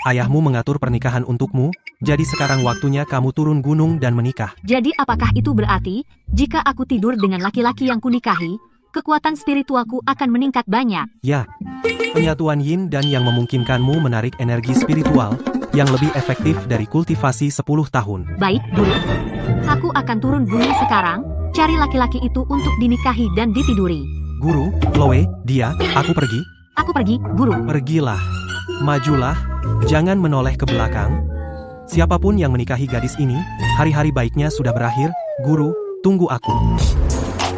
ayahmu mengatur pernikahan untukmu, jadi sekarang waktunya kamu turun gunung dan menikah. Jadi apakah itu berarti, jika aku tidur dengan laki-laki yang kunikahi, kekuatan spiritualku akan meningkat banyak? Ya, penyatuan yin dan yang memungkinkanmu menarik energi spiritual, yang lebih efektif dari kultivasi 10 tahun. Baik, Guru. Aku akan turun gunung sekarang, cari laki-laki itu untuk dinikahi dan ditiduri. Guru, Chloe, dia, aku pergi. Aku pergi, Guru. Pergilah. Majulah. Jangan menoleh ke belakang. Siapapun yang menikahi gadis ini, hari-hari baiknya sudah berakhir. Guru, tunggu aku.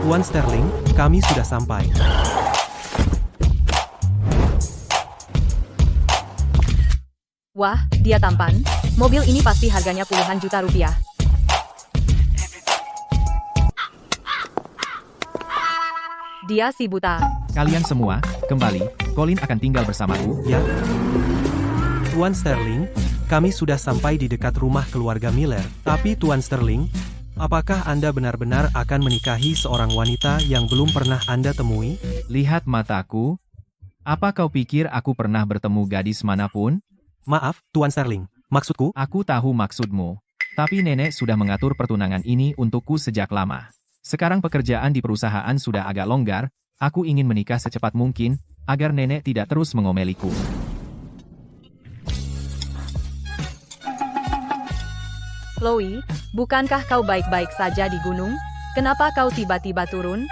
Tuan Sterling, kami sudah sampai. Wah, dia tampan. Mobil ini pasti harganya puluhan juta rupiah. Dia si buta. Kalian semua, kembali, Colin akan tinggal bersamaku. Ya. Tuan Sterling, kami sudah sampai di dekat rumah keluarga Miller. Tapi Tuan Sterling, apakah Anda benar-benar akan menikahi seorang wanita yang belum pernah Anda temui? Lihat mataku. Apa kau pikir aku pernah bertemu gadis manapun? Maaf, Tuan Sterling. Maksudku, Aku tahu maksudmu. Tapi nenek sudah mengatur pertunangan ini untukku sejak lama. Sekarang pekerjaan di perusahaan sudah agak longgar, aku ingin menikah secepat mungkin, agar nenek tidak terus mengomeliku. Chloe, bukankah kau baik-baik saja di gunung? Kenapa kau tiba-tiba turun?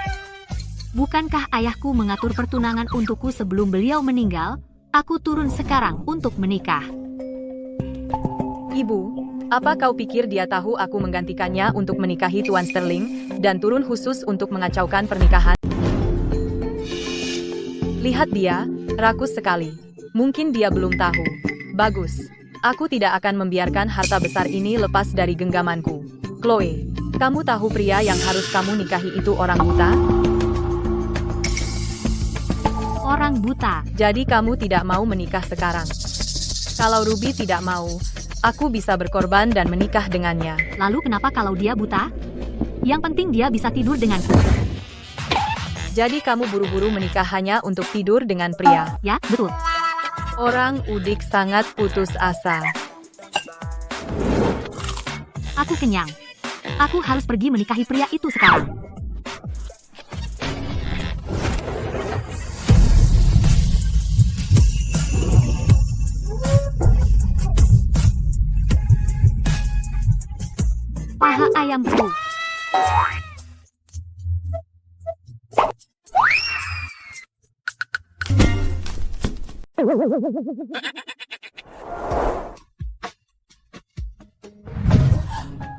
Bukankah ayahku mengatur pertunangan untukku sebelum beliau meninggal? Aku turun sekarang untuk menikah. Ibu, apa kau pikir dia tahu aku menggantikannya untuk menikahi Tuan Sterling, dan turun khusus untuk mengacaukan pernikahan? Lihat dia, rakus sekali. Mungkin dia belum tahu. Bagus. Aku tidak akan membiarkan harta besar ini lepas dari genggamanku. Chloe, kamu tahu pria yang harus kamu nikahi itu orang buta? Orang buta. Jadi kamu tidak mau menikah sekarang. Kalau Ruby tidak mau, aku bisa berkorban dan menikah dengannya. Lalu kenapa kalau dia buta? Yang penting dia bisa tidur denganku. Jadi kamu buru-buru menikah hanya untuk tidur dengan pria. Ya, betul. Orang udik sangat putus asa. Aku kenyang. Aku harus pergi menikahi pria itu sekarang. Paha ayamku.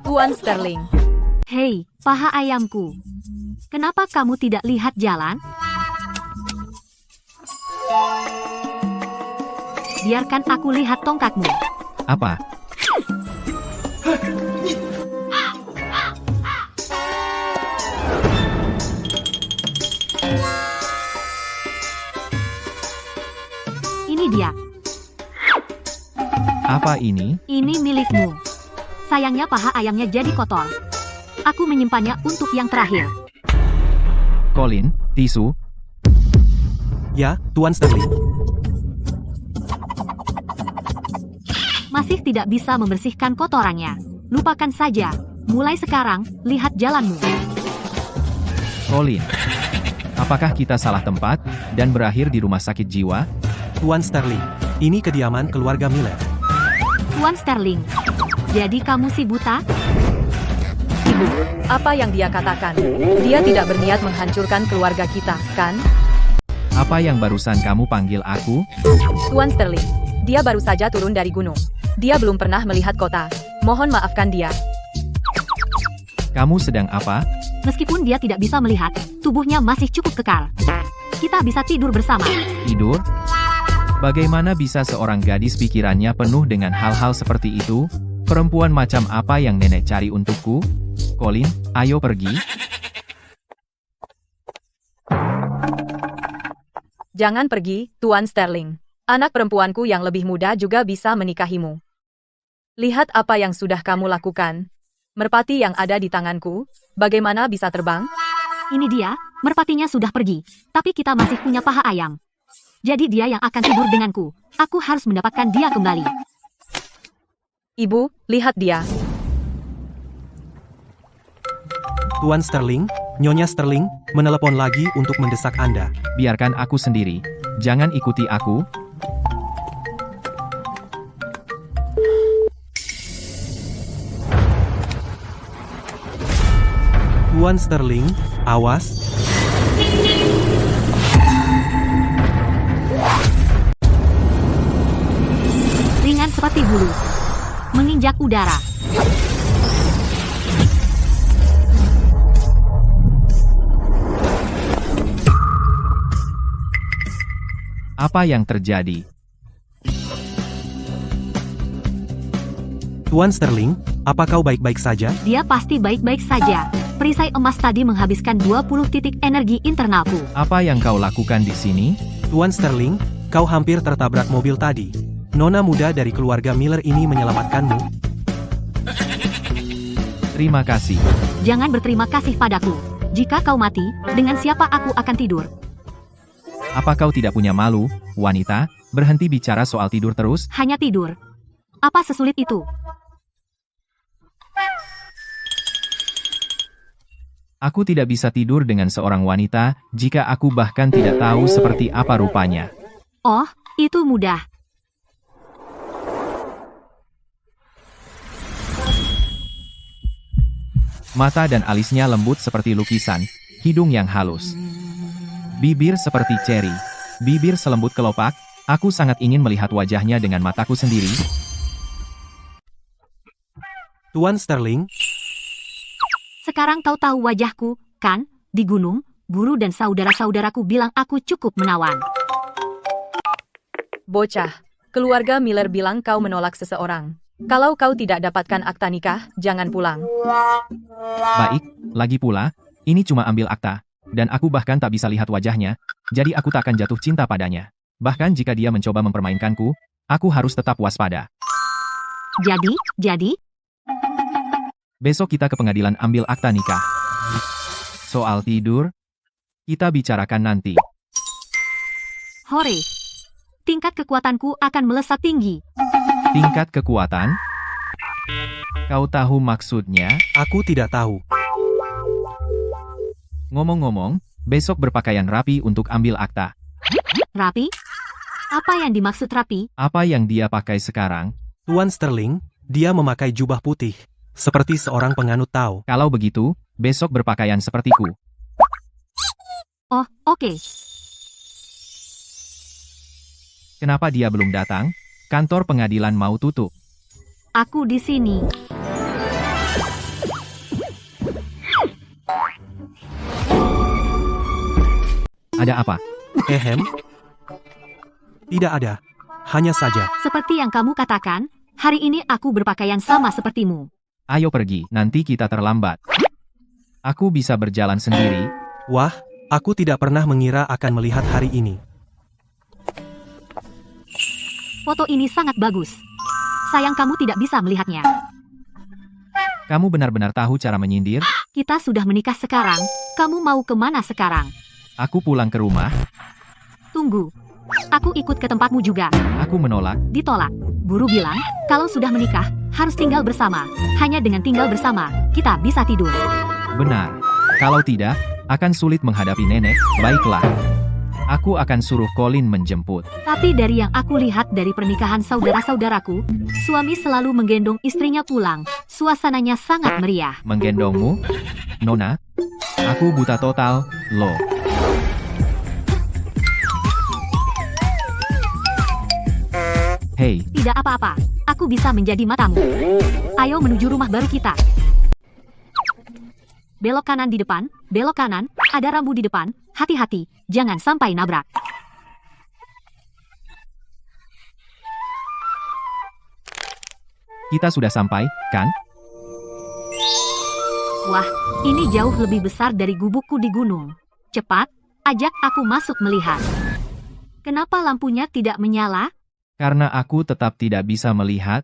Tuan Sterling. Hei, paha ayamku. Kenapa kamu tidak lihat jalan? Biarkan aku lihat tongkatmu. Apa? Ini dia. Apa ini? Ini milikmu. Sayangnya paha ayamnya jadi kotor. Aku menyimpannya untuk yang terakhir. Colin, tisu. ya, Tuan Sterling. Masih tidak bisa membersihkan kotorannya. Lupakan saja. Mulai sekarang, lihat jalanmu. Colin, apakah kita salah tempat dan berakhir di rumah sakit jiwa? Tuan Sterling, ini kediaman keluarga Miller. Tuan Sterling, jadi kamu si buta? Ibu, apa yang dia katakan? Dia tidak berniat menghancurkan keluarga kita, kan? Apa yang barusan kamu panggil aku? Tuan Sterling, dia baru saja turun dari gunung. Dia belum pernah melihat kota. Mohon maafkan dia. Kamu sedang apa? Meskipun dia tidak bisa melihat, tubuhnya masih cukup kekal. Kita bisa tidur bersama. Tidur? Bagaimana bisa seorang gadis pikirannya penuh dengan hal-hal seperti itu? Perempuan macam apa yang nenek cari untukku? Colin, ayo pergi. Jangan pergi, Tuan Sterling. Anak perempuanku yang lebih muda juga bisa menikahimu. Lihat apa yang sudah kamu lakukan. Merpati yang ada di tanganku, bagaimana bisa terbang? Ini dia, merpatinya sudah pergi. Tapi kita masih punya paha ayam. Jadi dia yang akan tidur denganku. Aku harus mendapatkan dia kembali. Ibu, lihat dia. Tuan Sterling, Nyonya Sterling, menelepon lagi untuk mendesak Anda. Biarkan aku sendiri. Jangan ikuti aku. Tuan Sterling, awas. Ringan seperti bulu. Menginjak udara. Apa yang terjadi? Tuan Sterling, apa kau baik-baik saja? Dia pasti baik-baik saja. Perisai emas tadi menghabiskan 20 titik energi internalku. Apa yang kau lakukan di sini? Tuan Sterling, kau hampir tertabrak mobil tadi. Nona muda dari keluarga Miller ini menyelamatkanmu. Terima kasih. Jangan berterima kasih padaku. Jika kau mati, dengan siapa aku akan tidur? Apa kau tidak punya malu, wanita? Berhenti bicara soal tidur terus. Hanya tidur. Apa sesulit itu? Aku tidak bisa tidur dengan seorang wanita, jika aku bahkan tidak tahu seperti apa rupanya. Oh, itu mudah. Mata dan alisnya lembut seperti lukisan, hidung yang halus. Bibir seperti ceri. Bibir selembut kelopak, aku sangat ingin melihat wajahnya dengan mataku sendiri. Tuan Sterling, Sekarang kau tahu wajahku, kan? Di gunung, guru dan saudara-saudaraku bilang aku cukup menawan. Bocah, keluarga Miller bilang kau menolak seseorang. Kalau kau tidak dapatkan akta nikah, jangan pulang. Baik, lagi pula, ini cuma ambil akta, dan aku bahkan tak bisa lihat wajahnya, jadi aku tak akan jatuh cinta padanya. Bahkan jika dia mencoba mempermainkanku, aku harus tetap waspada. Jadi? Besok kita ke pengadilan ambil akta nikah. Soal tidur, kita bicarakan nanti. Hore. Tingkat kekuatanku akan melesat tinggi. Tingkat kekuatan? Kau tahu maksudnya? aku tidak tahu. Ngomong-ngomong, besok berpakaian rapi untuk ambil akta. Rapi? Apa yang dimaksud rapi? Apa yang dia pakai sekarang? Tuan Sterling, dia memakai jubah putih, seperti seorang penganut Tao. Kalau begitu, besok berpakaian sepertiku. Oh, oke. Kenapa dia belum datang? Kantor pengadilan mau tutup. Aku di sini. Ada apa? Ehem? Tidak ada. Hanya saja. Seperti yang kamu katakan, hari ini aku berpakaian sama sepertimu. Ayo pergi, nanti kita terlambat. Aku bisa berjalan sendiri. Wah, aku tidak pernah mengira akan melihat hari ini. Foto ini sangat bagus. Sayang kamu tidak bisa melihatnya. Kamu benar-benar tahu cara menyindir? Kita sudah menikah sekarang. Kamu mau kemana sekarang? Aku pulang ke rumah. Tunggu. Aku ikut ke tempatmu juga. Aku menolak. Ditolak. Guru bilang, kalau sudah menikah, harus tinggal bersama. Hanya dengan tinggal bersama, kita bisa tidur. Benar. Kalau tidak, akan sulit menghadapi nenek. Baiklah. Aku akan suruh Colin menjemput. Tapi dari yang aku lihat dari pernikahan saudara-saudaraku, suami selalu menggendong istrinya pulang. Suasananya sangat meriah. Menggendongmu? Nona? Aku buta total, loh. Hei, Tidak apa-apa, aku bisa menjadi matamu. Ayo menuju rumah baru kita. Belok kanan di depan, belok kanan, ada rambu di depan, hati-hati, jangan sampai nabrak. kita sudah sampai, kan? Wah, ini jauh lebih besar dari gubukku di gunung. Cepat, ajak aku masuk melihat. Kenapa lampunya tidak menyala? Karena aku tetap tidak bisa melihat.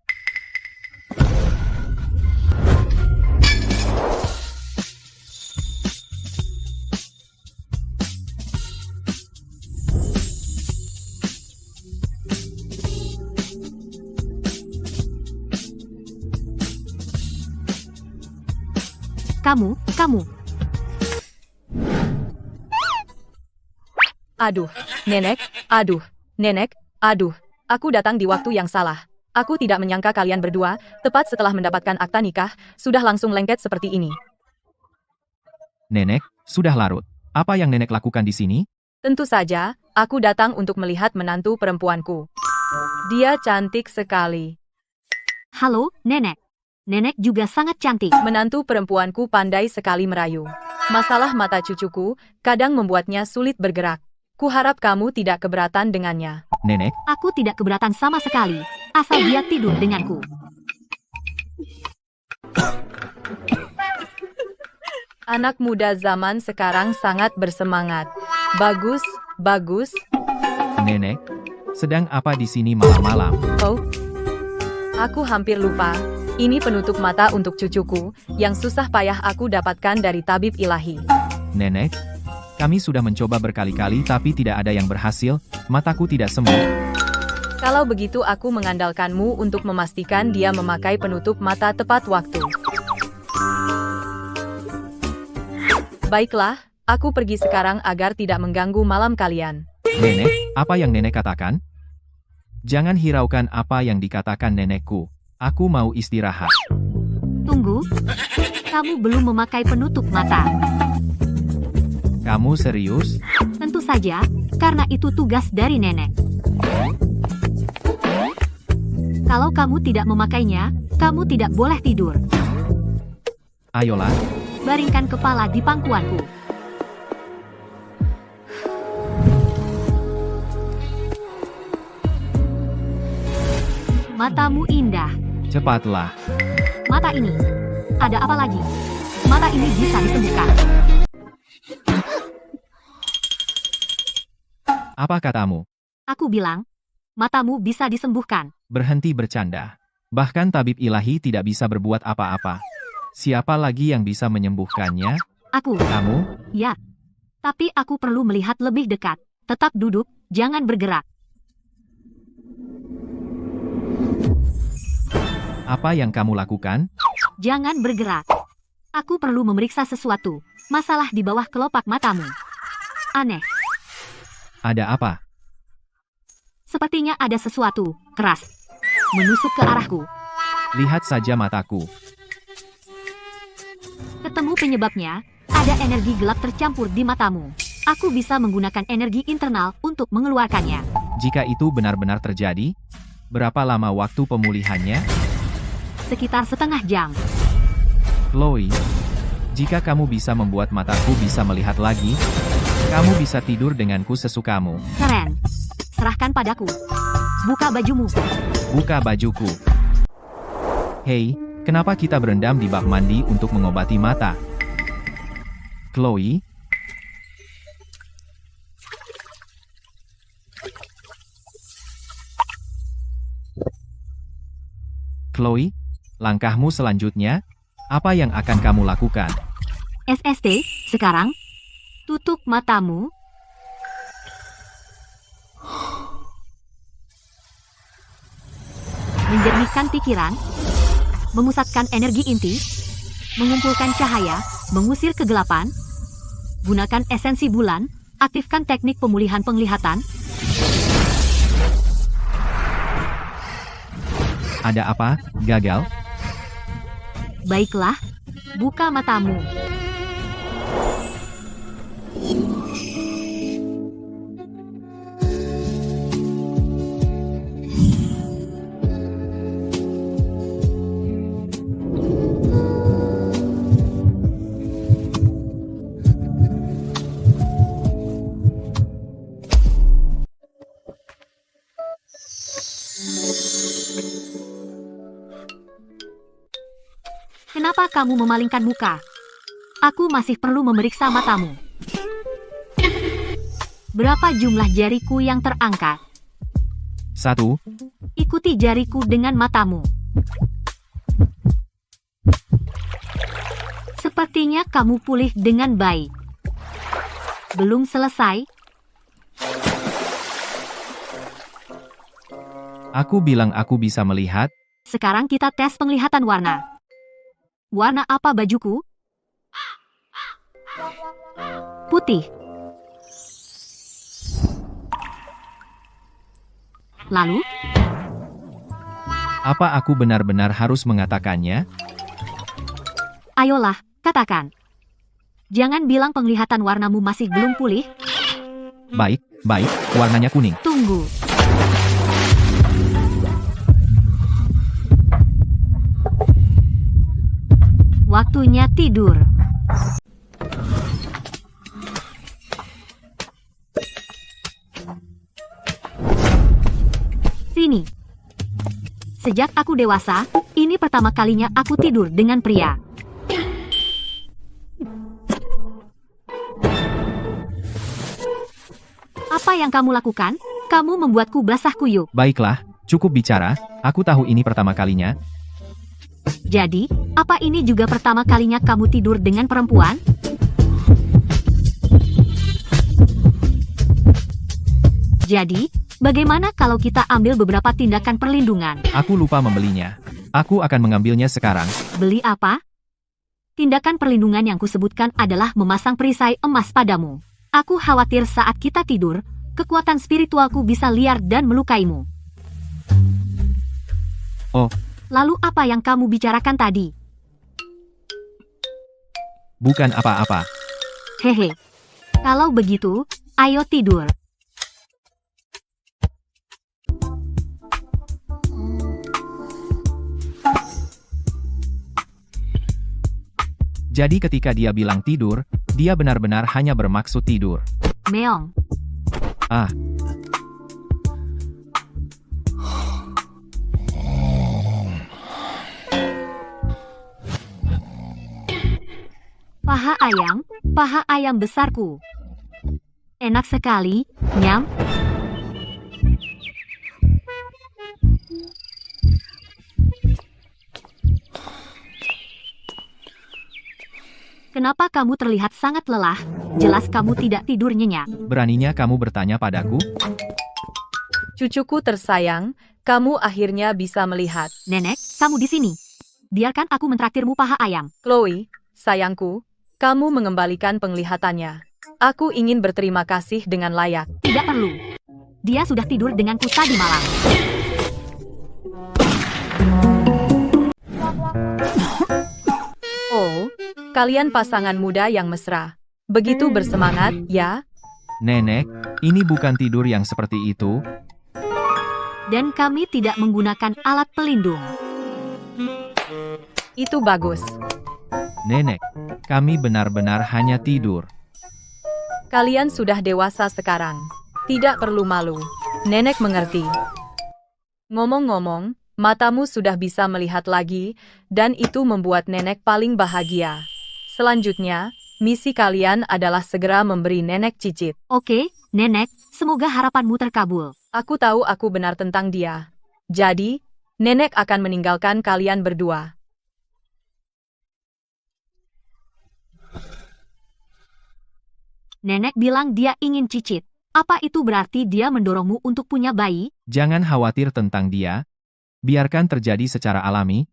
Kamu. Aduh, nenek, aduh. Aku datang di waktu yang salah. Aku tidak menyangka kalian berdua, tepat setelah mendapatkan akta nikah, sudah langsung lengket seperti ini. Nenek, sudah larut. Apa yang nenek lakukan di sini? Tentu saja, aku datang untuk melihat menantu perempuanku. Dia cantik sekali. Halo, Nenek. Nenek juga sangat cantik. Menantu perempuanku pandai sekali merayu. Masalah mata cucuku kadang membuatnya sulit bergerak. Kuharap kamu tidak keberatan dengannya. Nenek, Aku tidak keberatan sama sekali, asal dia tidur denganku. Anak muda zaman sekarang sangat bersemangat. Bagus. nenek. Sedang apa di sini malam-malam? Oh, aku hampir lupa. Ini penutup mata untuk cucuku, yang susah payah aku dapatkan dari tabib ilahi. Nenek, kami sudah mencoba berkali-kali tapi tidak ada yang berhasil, mataku tidak sembuh. Kalau begitu aku mengandalkanmu untuk memastikan dia memakai penutup mata tepat waktu. Baiklah, aku pergi sekarang agar tidak mengganggu malam kalian. Nenek, apa yang nenek katakan? Jangan hiraukan apa yang dikatakan nenekku. Aku mau istirahat. Tunggu, kamu belum memakai penutup mata. Kamu serius? Tentu saja, karena itu tugas dari nenek. Kalau kamu tidak memakainya, kamu tidak boleh tidur. Ayolah, Baringkan kepala di pangkuanku. Matamu indah. cepatlah. Mata ini. Ada apa lagi? Mata ini bisa disembuhkan. Apa katamu? Aku bilang, matamu bisa disembuhkan. Berhenti bercanda. Bahkan tabib ilahi tidak bisa berbuat apa-apa. Siapa lagi yang bisa menyembuhkannya? Aku. Kamu? Ya. Tapi aku perlu melihat lebih dekat. Tetap duduk, jangan bergerak. Apa yang kamu lakukan? Jangan bergerak. Aku perlu memeriksa sesuatu. Masalah di bawah kelopak matamu. Aneh. Ada apa? Sepertinya ada sesuatu keras menusuk ke arahku. Lihat saja mataku. Ketemu penyebabnya, ada energi gelap tercampur di matamu. Aku bisa menggunakan energi internal untuk mengeluarkannya. Jika itu benar-benar terjadi, berapa lama waktu pemulihannya? Sekitar setengah jam. Chloe, jika kamu bisa membuat mataku bisa melihat lagi, kamu bisa tidur denganku sesukamu. Keren. Serahkan padaku. Buka bajumu. Buka bajuku. Hei, kenapa kita berendam di bak mandi untuk mengobati mata? Chloe? Chloe, langkahmu selanjutnya, apa yang akan kamu lakukan? SST, sekarang, tutup matamu. Menjernihkan pikiran, memusatkan energi inti, mengumpulkan cahaya, mengusir kegelapan, gunakan esensi bulan, aktifkan teknik pemulihan penglihatan. Ada apa? Gagal? Baiklah, buka matamu. Kenapa kamu memalingkan muka? Aku masih perlu memeriksa matamu. Berapa jumlah jariku yang terangkat? 1, Ikuti jariku dengan matamu. Sepertinya kamu pulih dengan baik. Belum selesai? aku bilang aku bisa melihat. Sekarang kita tes penglihatan warna. Warna apa bajuku? putih. Lalu, Apa aku benar-benar harus mengatakannya? ayolah, katakan. Jangan bilang penglihatan warnamu masih belum pulih. Baik, baik, warnanya kuning. Tunggu. Waktunya tidur. Sini. Sejak aku dewasa, ini pertama kalinya aku tidur dengan pria. Apa yang kamu lakukan? Kamu membuatku basah kuyup. Baiklah, cukup bicara, aku tahu ini pertama kalinya. Jadi, apa ini juga pertama kalinya kamu tidur dengan perempuan? Jadi, bagaimana kalau kita ambil beberapa tindakan perlindungan? Aku lupa membelinya. Aku akan mengambilnya sekarang. Beli apa? Tindakan perlindungan yang kusebutkan adalah memasang perisai emas padamu. Aku khawatir saat kita tidur, kekuatan spiritualku bisa liar dan melukaimu. Oh, Lalu apa yang kamu bicarakan tadi? bukan apa-apa. Hehe. Kalau begitu, ayo tidur. Jadi ketika dia bilang tidur, dia benar-benar hanya bermaksud tidur. Meong. Ah, Paha ayam besarku. Enak sekali, nyam. Kenapa kamu terlihat sangat lelah? Jelas kamu tidak tidur nyenyak. beraninya kamu bertanya padaku? Cucuku tersayang, kamu akhirnya bisa melihat. Nenek, kamu di sini. Biarkan aku mentraktirmu paha ayam. Chloe, sayangku, kamu mengembalikan penglihatannya. Aku ingin berterima kasih dengan layak. Tidak perlu. Dia sudah tidur denganku tadi malam. Oh, kalian pasangan muda yang mesra. Begitu bersemangat, ya? Nenek, ini bukan tidur yang seperti itu. Dan kami tidak menggunakan alat pelindung. Itu bagus. Nenek, kami benar-benar hanya tidur. Kalian sudah dewasa sekarang. Tidak perlu malu. Nenek mengerti. Ngomong-ngomong, matamu sudah bisa melihat lagi, dan itu membuat nenek paling bahagia. Selanjutnya, misi kalian adalah segera memberi nenek cicit. Oke, Nenek, semoga harapanmu terkabul. Aku tahu aku benar tentang dia. Jadi, nenek akan meninggalkan kalian berdua. Nenek bilang dia ingin cicit. Apa itu berarti dia mendorongmu untuk punya bayi? Jangan khawatir tentang dia. Biarkan terjadi secara alami.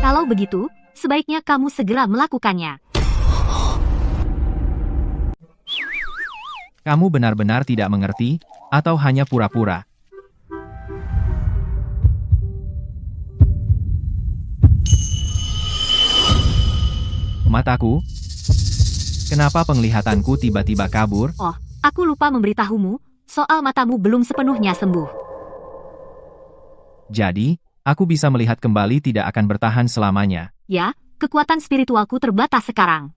Kalau begitu, sebaiknya kamu segera melakukannya. Kamu benar-benar tidak mengerti, atau hanya pura-pura. Mataku? Kenapa penglihatanku tiba-tiba kabur? Oh, aku lupa memberitahumu, soal matamu belum sepenuhnya sembuh. Jadi, aku bisa melihat kembali tidak akan bertahan selamanya. Ya, kekuatan spiritualku terbatas sekarang.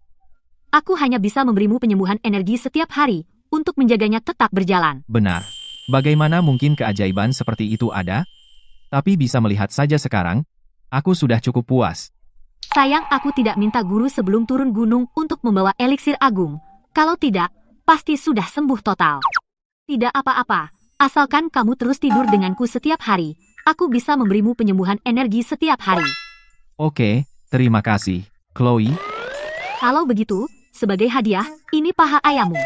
Aku hanya bisa memberimu penyembuhan energi setiap hari, untuk menjaganya tetap berjalan. Benar. Bagaimana mungkin keajaiban seperti itu ada? Tapi bisa melihat saja sekarang, aku sudah cukup puas. Sayang aku tidak minta guru sebelum turun gunung untuk membawa eliksir agung. Kalau tidak, pasti sudah sembuh total. Tidak apa-apa, asalkan kamu terus tidur denganku setiap hari. Aku bisa memberimu penyembuhan energi setiap hari. Oke, terima kasih, Chloe. Kalau begitu, sebagai hadiah, ini paha ayammu.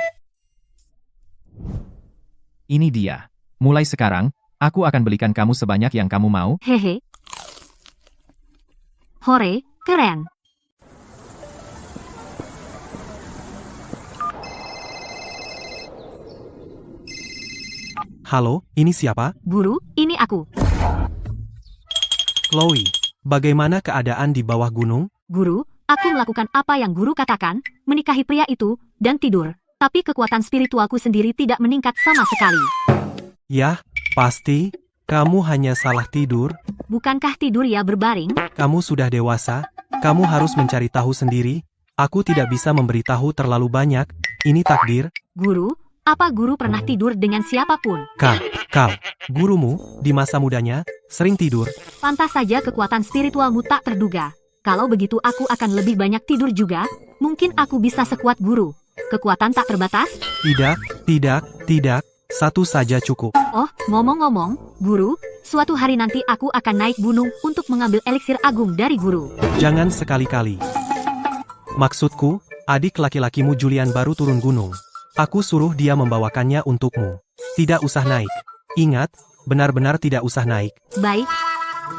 Ini dia. Mulai sekarang, aku akan belikan kamu sebanyak yang kamu mau. Hehe. Hore, Keren. Halo, ini siapa? Guru, ini aku. Chloe. Bagaimana keadaan di bawah gunung? Guru, aku melakukan apa yang guru katakan, menikahi pria itu, dan tidur. Tapi kekuatan spiritualku sendiri tidak meningkat sama sekali. Yah, pasti. Kamu hanya salah tidur. Bukankah tidur ya berbaring? Kamu sudah dewasa. Kamu harus mencari tahu sendiri. Aku tidak bisa memberitahu terlalu banyak. Ini takdir. Guru, apa guru pernah tidur dengan siapapun? Kau, gurumu, di masa mudanya, sering tidur. Pantas saja kekuatan spiritualmu tak terduga. Kalau begitu aku akan lebih banyak tidur juga. Mungkin aku bisa sekuat guru. Kekuatan tak terbatas? Tidak. Satu saja cukup. Oh, ngomong-ngomong, guru, suatu hari nanti aku akan naik gunung untuk mengambil eliksir agung dari guru. Jangan sekali-kali. Maksudku, adik laki-lakimu Julian baru turun gunung. Aku suruh dia membawakannya untukmu. Tidak usah naik. Ingat, benar-benar tidak usah naik. Baik,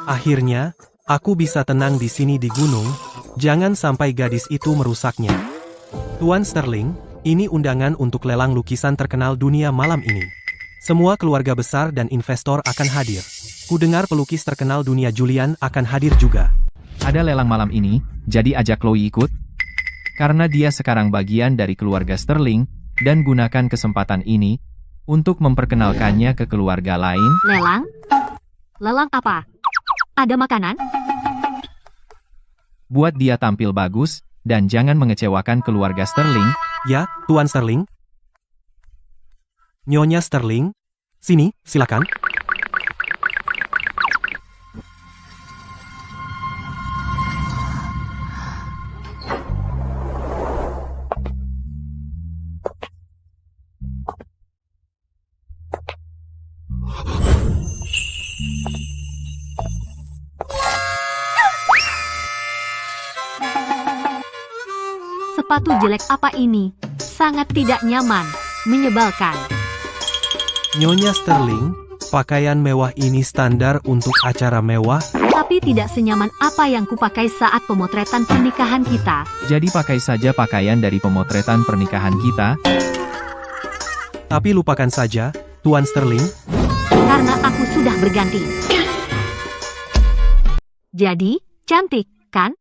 Akhirnya, aku bisa tenang di sini di gunung. Jangan sampai gadis itu merusaknya. Tuan Sterling, ini undangan untuk lelang lukisan terkenal dunia malam ini. Semua keluarga besar dan investor akan hadir. Kudengar pelukis terkenal dunia Julian akan hadir juga. Ada lelang malam ini, jadi ajak Chloe ikut. Karena dia sekarang bagian dari keluarga Sterling, dan gunakan kesempatan ini untuk memperkenalkannya ke keluarga lain. lelang? Lelang apa? Ada makanan? Buat dia tampil bagus, dan jangan mengecewakan keluarga Sterling. Ya, Tuan Sterling. Nyonya Sterling. Sini, silakan. Sepatu jelek apa ini? Sangat tidak nyaman, menyebalkan. Nyonya Sterling, pakaian mewah ini standar untuk acara mewah. Tapi tidak senyaman apa yang kupakai saat pemotretan pernikahan kita. Jadi pakai saja pakaian dari pemotretan pernikahan kita. Tapi lupakan saja, Tuan Sterling. Karena aku sudah berganti. Jadi, cantik, kan?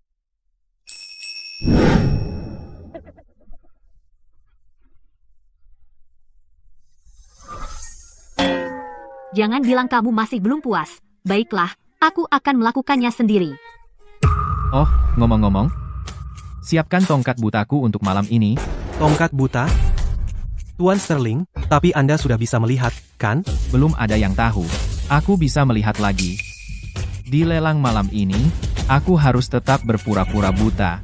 Jangan bilang kamu masih belum puas. Baiklah, aku akan melakukannya sendiri. Oh, ngomong-ngomong. Siapkan tongkat butaku untuk malam ini. Tongkat buta? Tuan Sterling, tapi Anda sudah bisa melihat, kan? Belum ada yang tahu. Aku bisa melihat lagi. Di lelang malam ini, aku harus tetap berpura-pura buta.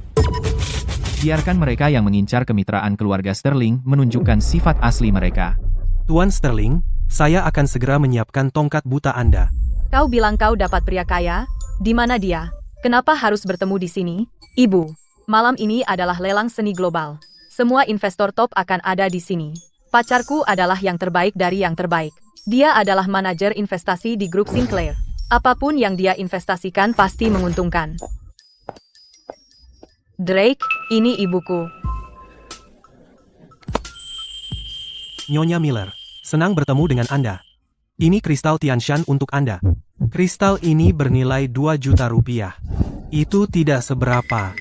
Biarkan mereka yang mengincar kemitraan keluarga Sterling menunjukkan sifat asli mereka. Tuan Sterling, saya akan segera menyiapkan tongkat buta Anda. Kau bilang kau dapat pria kaya? Di mana dia? Kenapa harus bertemu di sini? Ibu, malam ini adalah lelang seni global. Semua investor top akan ada di sini. Pacarku adalah yang terbaik dari yang terbaik. Dia adalah manajer investasi di grup Sinclair. Apapun yang dia investasikan pasti menguntungkan. Drake, ini ibuku. Nyonya Miller, senang bertemu dengan Anda. Ini kristal Tianshan untuk Anda. Kristal ini bernilai 2 juta rupiah. Itu tidak seberapa.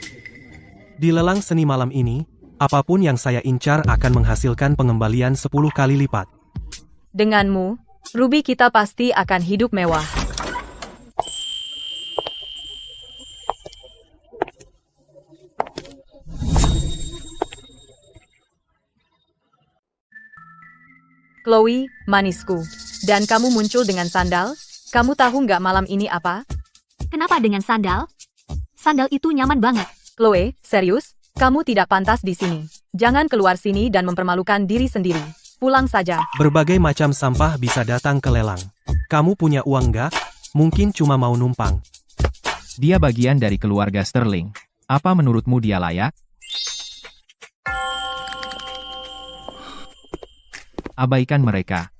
Di lelang seni malam ini, apapun yang saya incar akan menghasilkan pengembalian 10 kali lipat. Denganmu, Ruby kita pasti akan hidup mewah. Chloe, manisku. Dan kamu muncul dengan sandal? Kamu tahu nggak malam ini apa? Kenapa dengan sandal? Sandal itu nyaman banget. Chloe, serius? Kamu tidak pantas di sini. Jangan keluar sini dan mempermalukan diri sendiri. Pulang saja. Berbagai macam sampah bisa datang ke lelang. Kamu punya uang nggak? Mungkin cuma mau numpang. Dia bagian dari keluarga Sterling. Apa menurutmu dia layak? Abaikan mereka.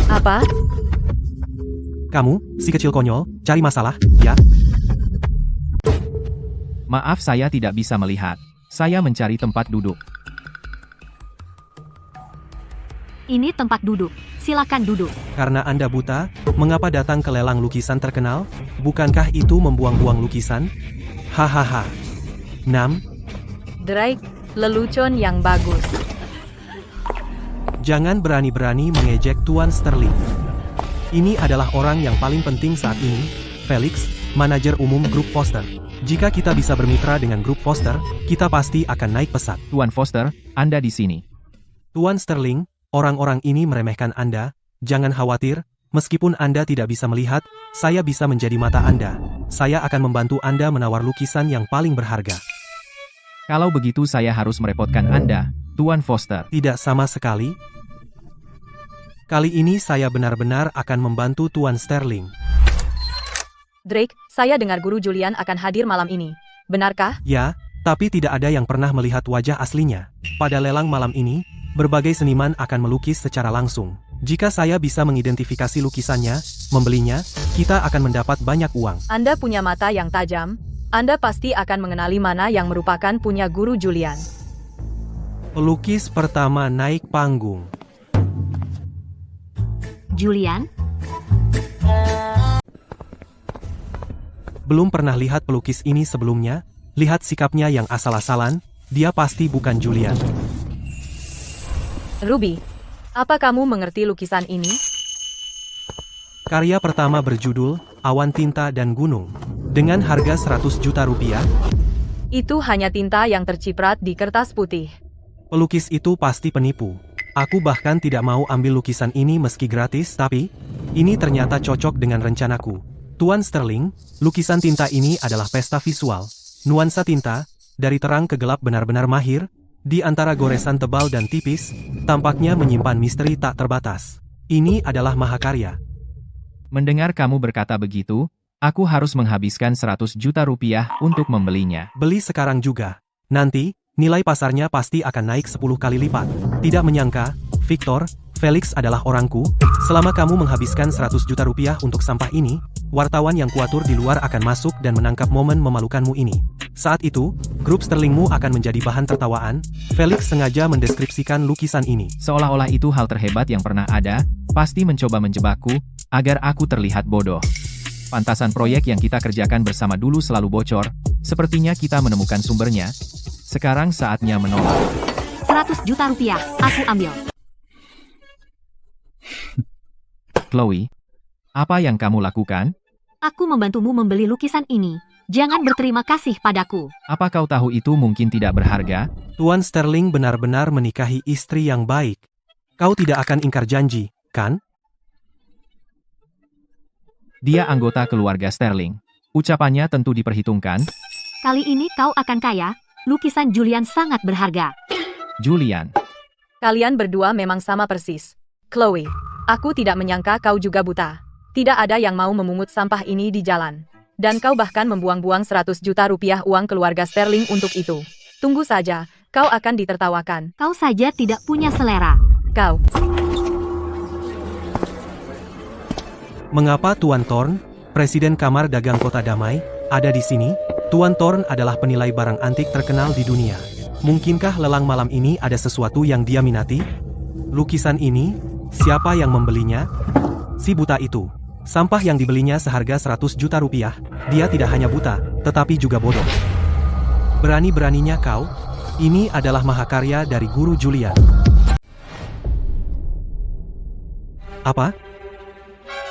Apa? Kamu, si kecil konyol, cari masalah, ya? Maaf saya tidak bisa melihat. Saya mencari tempat duduk. Ini tempat duduk. Silakan duduk. Karena Anda buta, mengapa datang ke lelang lukisan terkenal? Bukankah itu membuang-buang lukisan? Hahaha. 6. Drake, lelucon yang bagus. Jangan berani-berani mengejek Tuan Sterling. Ini adalah orang yang paling penting saat ini, Felix, manajer umum grup Foster. Jika kita bisa bermitra dengan grup Foster, kita pasti akan naik pesat. Tuan Foster, Anda di sini. Tuan Sterling, orang-orang ini meremehkan Anda. Jangan khawatir, meskipun Anda tidak bisa melihat, saya bisa menjadi mata Anda. Saya akan membantu Anda menawar lukisan yang paling berharga. Kalau begitu saya harus merepotkan Anda, Tuan Foster. Tidak sama sekali. Kali ini saya benar-benar akan membantu Tuan Sterling. Drake, saya dengar Guru Julian akan hadir malam ini. Benarkah? Ya, tapi tidak ada yang pernah melihat wajah aslinya. Pada lelang malam ini, berbagai seniman akan melukis secara langsung. Jika saya bisa mengidentifikasi lukisannya, membelinya, kita akan mendapat banyak uang. Anda punya mata yang tajam. Anda pasti akan mengenali mana yang merupakan punya Guru Julian. Pelukis pertama naik panggung. Julian, Belum pernah lihat pelukis ini sebelumnya, lihat sikapnya yang asal-asalan, dia pasti bukan Julian. Ruby, apa kamu mengerti lukisan ini? Karya pertama berjudul, Awan Tinta dan Gunung. Dengan harga 100 juta rupiah, Itu hanya tinta yang terciprat di kertas putih. pelukis itu pasti penipu. Aku bahkan tidak mau ambil lukisan ini meski gratis, tapi ini ternyata cocok dengan rencanaku. Tuan Sterling, lukisan tinta ini adalah pesta visual. Nuansa tinta, dari terang ke gelap benar-benar mahir, di antara goresan tebal dan tipis, tampaknya menyimpan misteri tak terbatas. Ini adalah mahakarya. Mendengar kamu berkata begitu, aku harus menghabiskan 100 juta rupiah untuk membelinya. Beli sekarang juga. Nanti, nilai pasarnya pasti akan naik 10 kali lipat. Tidak menyangka, Victor, Felix adalah orangku. Selama kamu menghabiskan 100 juta rupiah untuk sampah ini, wartawan yang kuatur di luar akan masuk dan menangkap momen memalukanmu ini. Saat itu, grup Sterlingmu akan menjadi bahan tertawaan. Felix sengaja mendeskripsikan lukisan ini. Seolah-olah itu hal terhebat yang pernah ada, pasti mencoba menjebakku, agar aku terlihat bodoh. Pantasan proyek yang kita kerjakan bersama dulu selalu bocor, sepertinya kita menemukan sumbernya. Sekarang saatnya menolak. 100 juta rupiah, aku ambil. Chloe, apa yang kamu lakukan? Aku membantumu membeli lukisan ini. Jangan berterima kasih padaku. Apa kau tahu itu mungkin tidak berharga? Tuan Sterling benar-benar menikahi istri yang baik. Kau tidak akan ingkar janji, kan? Dia anggota keluarga Sterling. Ucapannya tentu diperhitungkan. Kali ini kau akan kaya. Lukisan Julian sangat berharga. Julian, Kalian berdua memang sama persis. Chloe, aku tidak menyangka kau juga buta. Tidak ada yang mau memungut sampah ini di jalan. Dan kau bahkan membuang-buang 100 juta rupiah uang keluarga Sterling untuk itu. Tunggu saja, kau akan ditertawakan. Kau saja tidak punya selera. Kau. Mengapa Tuan Thorn, Presiden Kamar Dagang Kota Damai, ada di sini? Tuan Thorn adalah penilai barang antik terkenal di dunia. Mungkinkah lelang malam ini ada sesuatu yang dia minati? Lukisan ini, siapa yang membelinya? Si buta itu. Sampah yang dibelinya seharga 100 juta rupiah. Dia tidak hanya buta, tetapi juga bodoh. Berani-beraninya kau? Ini adalah mahakarya dari Guru Julian. Apa?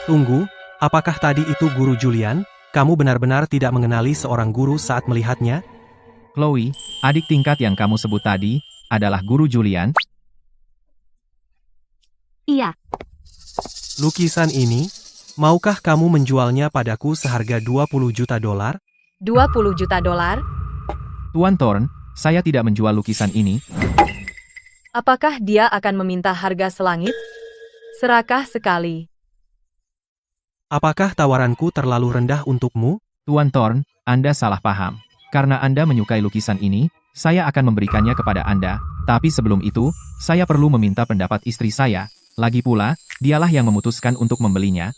Tunggu, apakah tadi itu Guru Julian? Kamu benar-benar tidak mengenali seorang guru saat melihatnya? Chloe, adik tingkat yang kamu sebut tadi, adalah Guru Julian. Iya, Lukisan ini, maukah kamu menjualnya padaku seharga 20 juta dolar? 20 juta dolar? Tuan Thorn, saya tidak menjual lukisan ini. Apakah dia akan meminta harga selangit? Serakah sekali. Apakah tawaranku terlalu rendah untukmu? Tuan Thorn, Anda salah paham. Karena Anda menyukai lukisan ini, Saya akan memberikannya kepada Anda, tapi sebelum itu, saya perlu meminta pendapat istri saya. Lagi pula, dialah yang memutuskan untuk membelinya.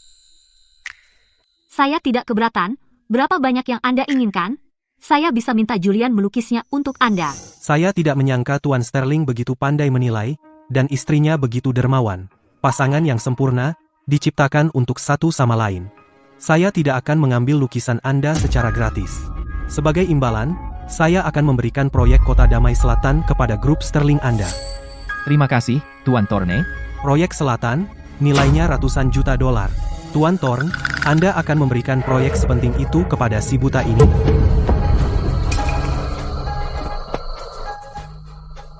Saya tidak keberatan. Berapa banyak yang Anda inginkan? Saya bisa minta Julian melukisnya untuk Anda. Saya tidak menyangka Tuan Sterling begitu pandai menilai, dan istrinya begitu dermawan. Pasangan yang sempurna, diciptakan untuk satu sama lain. Saya tidak akan mengambil lukisan Anda secara gratis. Sebagai imbalan, saya akan memberikan proyek Kota Damai Selatan kepada grup Sterling Anda. Terima kasih, Tuan Thorne. Proyek Selatan, nilainya ratusan juta dolar. Tuan Thorne, Anda akan memberikan proyek sepenting itu kepada si buta ini?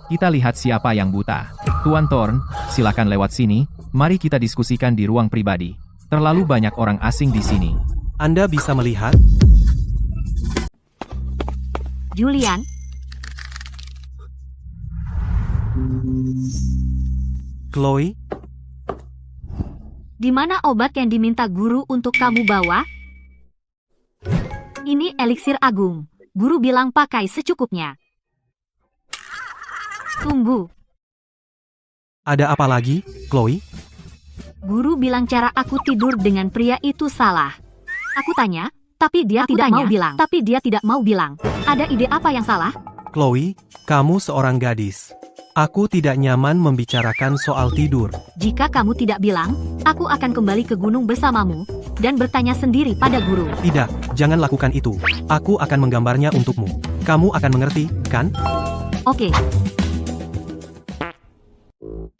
Kita lihat siapa yang buta. Tuan Thorne, silakan lewat sini, mari kita diskusikan di ruang pribadi. Terlalu banyak orang asing di sini. Anda bisa melihat, Julian, Chloe, di mana obat yang diminta guru untuk kamu bawa? Ini eliksir agung. Guru bilang pakai secukupnya. Tunggu, ada apa lagi, Chloe? guru bilang cara aku tidur dengan pria itu salah. Aku tanya, tapi dia tidak mau bilang. Tapi dia tidak mau bilang. Ada ide apa yang salah? Chloe, kamu seorang gadis. Aku tidak nyaman membicarakan soal tidur. Jika kamu tidak bilang, aku akan kembali ke gunung bersamamu dan bertanya sendiri pada guru. Tidak, jangan lakukan itu. Aku akan menggambarnya untukmu. Kamu akan mengerti, kan? Oke,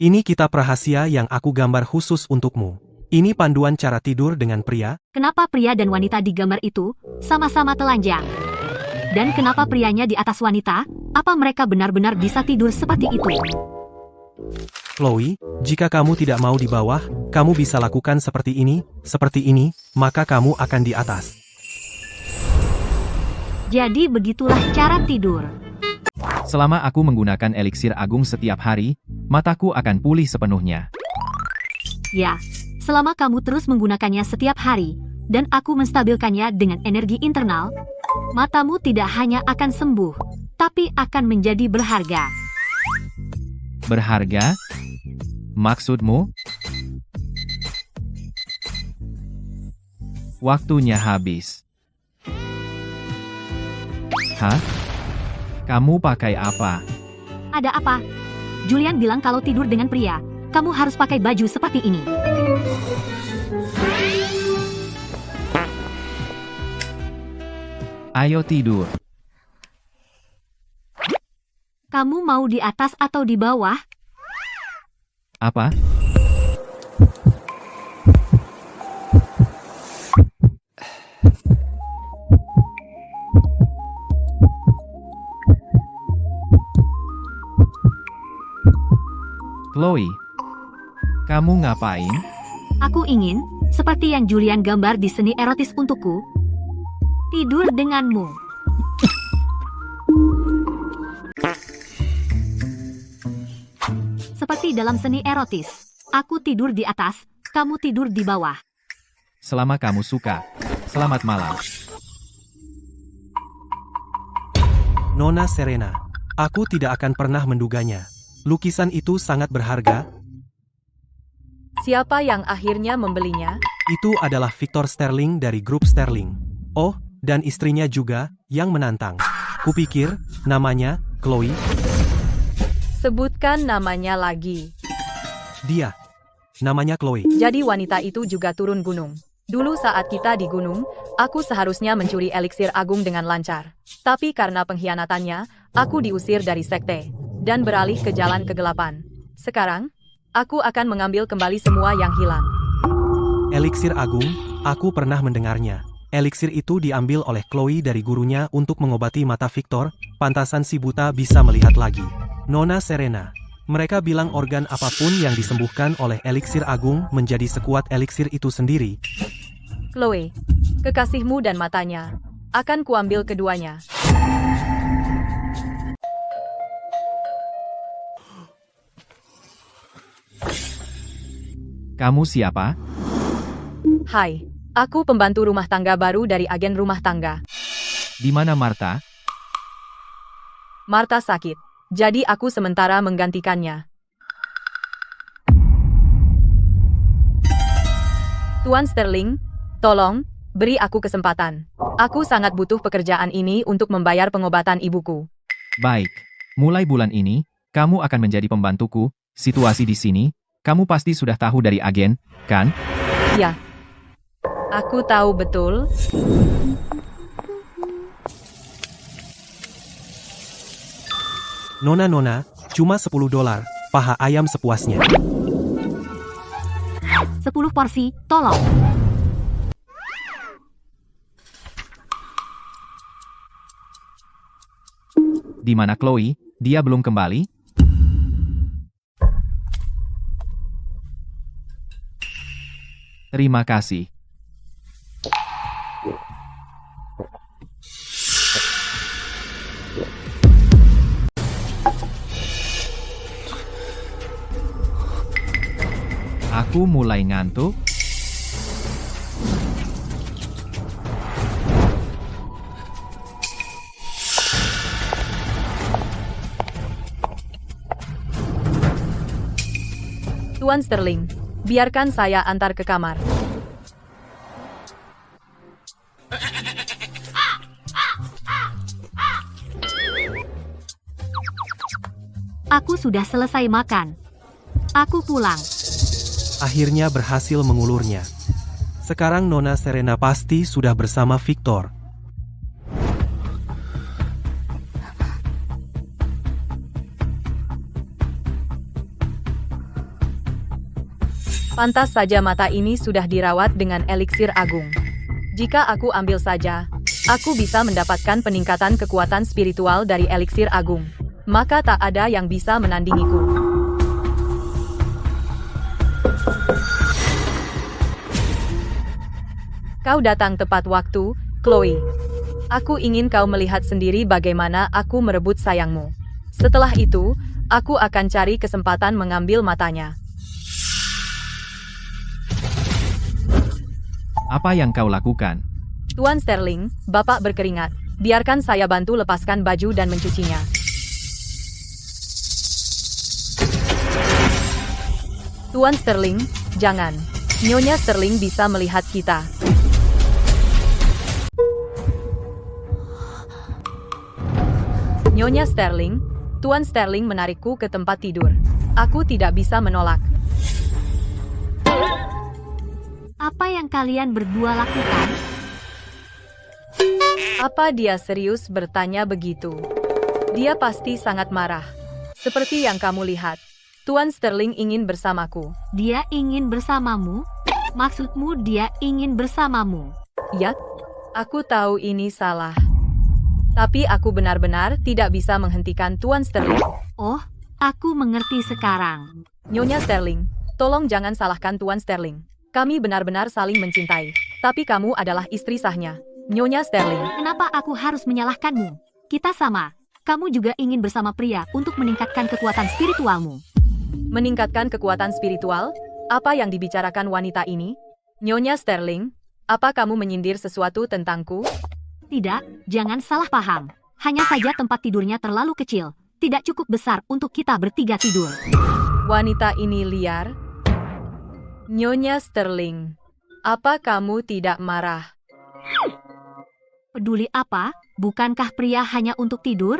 Ini kitab rahasia yang aku gambar khusus untukmu. Ini panduan cara tidur dengan pria. kenapa pria dan wanita di gambar itu sama-sama telanjang? Dan kenapa prianya di atas wanita? Apa mereka benar-benar bisa tidur seperti itu? Chloe, jika kamu tidak mau di bawah, kamu bisa lakukan seperti ini, maka kamu akan di atas. Jadi begitulah cara tidur. Selama aku menggunakan eliksir agung setiap hari, mataku akan pulih sepenuhnya. Ya, selama kamu terus menggunakannya setiap hari, dan aku menstabilkannya dengan energi internal, matamu tidak hanya akan sembuh, tapi akan menjadi berharga. Berharga? Maksudmu? Waktunya habis. Hah? Kamu pakai apa? Ada apa? Julian bilang kalau tidur dengan pria, kamu harus pakai baju seperti ini. Ayo tidur. Kamu mau di atas atau di bawah? Apa? Chloe, kamu ngapain? Aku ingin, seperti yang Julian gambar di seni erotis untukku, tidur denganmu. Seperti dalam seni erotis, aku tidur di atas, kamu tidur di bawah. Selama kamu suka. Selamat malam. Nona Serena, aku tidak akan pernah menduganya. Lukisan itu sangat berharga. Siapa yang akhirnya membelinya? Itu adalah Victor Sterling dari grup Sterling. Oh, dan istrinya juga, yang menantang. Kupikir, namanya, Chloe. Sebutkan namanya lagi. Dia. Namanya Chloe. Jadi wanita itu juga turun gunung. Dulu saat kita di gunung, aku seharusnya mencuri eliksir agung dengan lancar. Tapi karena pengkhianatannya, aku diusir dari sekte dan beralih ke jalan kegelapan. Sekarang, aku akan mengambil kembali semua yang hilang. Eliksir agung, aku pernah mendengarnya. Eliksir itu diambil oleh Chloe dari gurunya untuk mengobati mata Victor, pantasan si buta bisa melihat lagi. Nona Serena, mereka bilang organ apapun yang disembuhkan oleh eliksir agung menjadi sekuat eliksir itu sendiri. Chloe, kekasihmu dan matanya, akan kuambil keduanya. Kamu siapa? Hai, aku pembantu rumah tangga baru dari agen rumah tangga. Di mana Martha? Martha sakit. Jadi aku sementara menggantikannya. Tuan Sterling, tolong, beri aku kesempatan. Aku sangat butuh pekerjaan ini untuk membayar pengobatan ibuku. Baik. Mulai bulan ini, kamu akan menjadi pembantuku. Situasi di sini, kamu pasti sudah tahu dari agen, kan? Ya. Aku tahu betul. Nona, cuma $10, paha ayam sepuasnya. 10 porsi, tolong. Di mana Chloe? Dia belum kembali? Terima kasih. Aku mulai ngantuk. Tuan Sterling, biarkan saya antar ke kamar. Aku sudah selesai makan. Aku pulang. Akhirnya berhasil mengulurnya. Sekarang Nona Serena pasti sudah bersama Victor. Pantas saja mata ini sudah dirawat dengan eliksir agung. Jika aku ambil saja, aku bisa mendapatkan peningkatan kekuatan spiritual dari eliksir agung. Maka tak ada yang bisa menandingiku. Kau datang tepat waktu, Chloe. Aku ingin kau melihat sendiri bagaimana aku merebut sayangmu. Setelah itu, aku akan cari kesempatan mengambil matanya. Apa yang kau lakukan? Tuan Sterling, Bapak berkeringat. Biarkan saya bantu lepaskan baju dan mencucinya. Tuan Sterling, jangan. Nyonya Sterling bisa melihat kita. Nyonya Sterling, Tuan Sterling menarikku ke tempat tidur. Aku tidak bisa menolak. Apa yang kalian berdua lakukan? Apa dia serius bertanya begitu? Dia pasti sangat marah. Seperti yang kamu lihat, Tuan Sterling ingin bersamaku. Dia ingin bersamamu? Maksudmu dia ingin bersamamu? Ya, aku tahu ini salah. Tapi aku benar-benar tidak bisa menghentikan Tuan Sterling. Oh, aku mengerti sekarang. Nyonya Sterling, tolong jangan salahkan Tuan Sterling. Kami benar-benar saling mencintai. Tapi kamu adalah istri sahnya. Nyonya Sterling. Kenapa aku harus menyalahkanmu? Kita sama. Kamu juga ingin bersama pria untuk meningkatkan kekuatan spiritualmu. Meningkatkan kekuatan spiritual? Apa yang dibicarakan wanita ini? Nyonya Sterling, apa kamu menyindir sesuatu tentangku? Tidak, jangan salah paham. Hanya saja tempat tidurnya terlalu kecil. Tidak cukup besar untuk kita bertiga tidur. Wanita ini liar. Nyonya Sterling, apa kamu tidak marah? Peduli apa? Bukankah pria hanya untuk tidur?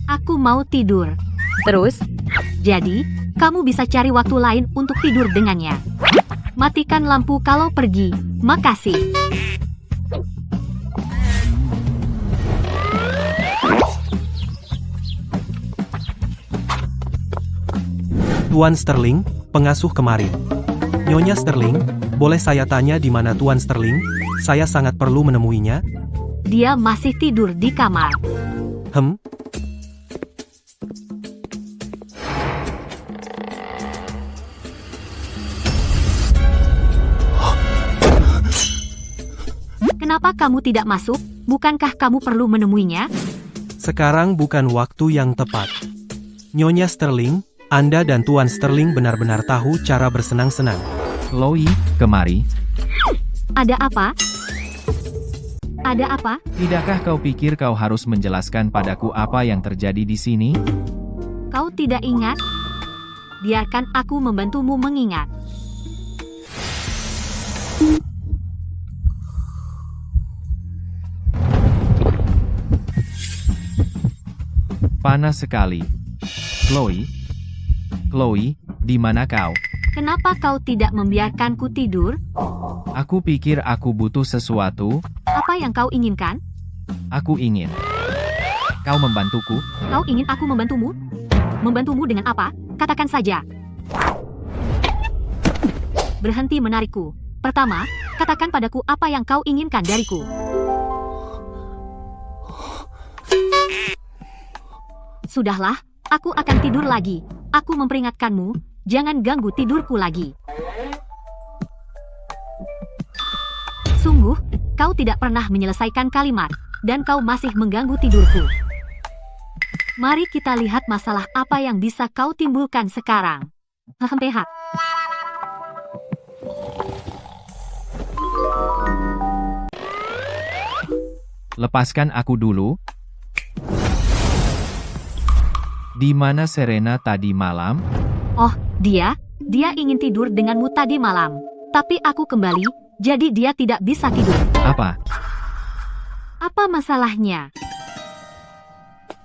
Aku mau tidur. Terus, Jadi, kamu bisa cari waktu lain untuk tidur dengannya. Matikan lampu kalau pergi. Makasih. Tuan Sterling, pengasuh kemarin. Nyonya Sterling, boleh saya tanya di mana Tuan Sterling? Saya sangat perlu menemuinya. Dia masih tidur di kamar. Kenapa kamu tidak masuk? Bukankah kamu perlu menemuinya? Sekarang bukan waktu yang tepat. Nyonya Sterling, Anda dan Tuan Sterling benar-benar tahu cara bersenang-senang. Chloe, kemari. Ada apa? Ada apa? Tidakkah kau pikir kau harus menjelaskan padaku apa yang terjadi di sini? Kau tidak ingat? Biarkan aku membantumu mengingat. Panas sekali. Chloe? Chloe, di mana kau? Kenapa kau tidak membiarkanku tidur? Aku pikir aku butuh sesuatu. Apa yang kau inginkan? Aku ingin. Kau membantuku? Kau ingin aku membantumu? Membantumu dengan apa? Katakan saja. Berhenti menarikku. Pertama, katakan padaku apa yang kau inginkan dariku. Sudahlah, aku akan tidur lagi. Aku memperingatkanmu, jangan ganggu tidurku lagi. Sungguh, kau tidak pernah menyelesaikan kalimat, dan kau masih mengganggu tidurku. Mari kita lihat masalah apa yang bisa kau timbulkan sekarang. Hehehe. Lepaskan aku dulu. Di mana Serena tadi malam? Oh, dia ingin tidur denganmu tadi malam. Tapi aku kembali, jadi dia tidak bisa tidur. Apa? Apa masalahnya?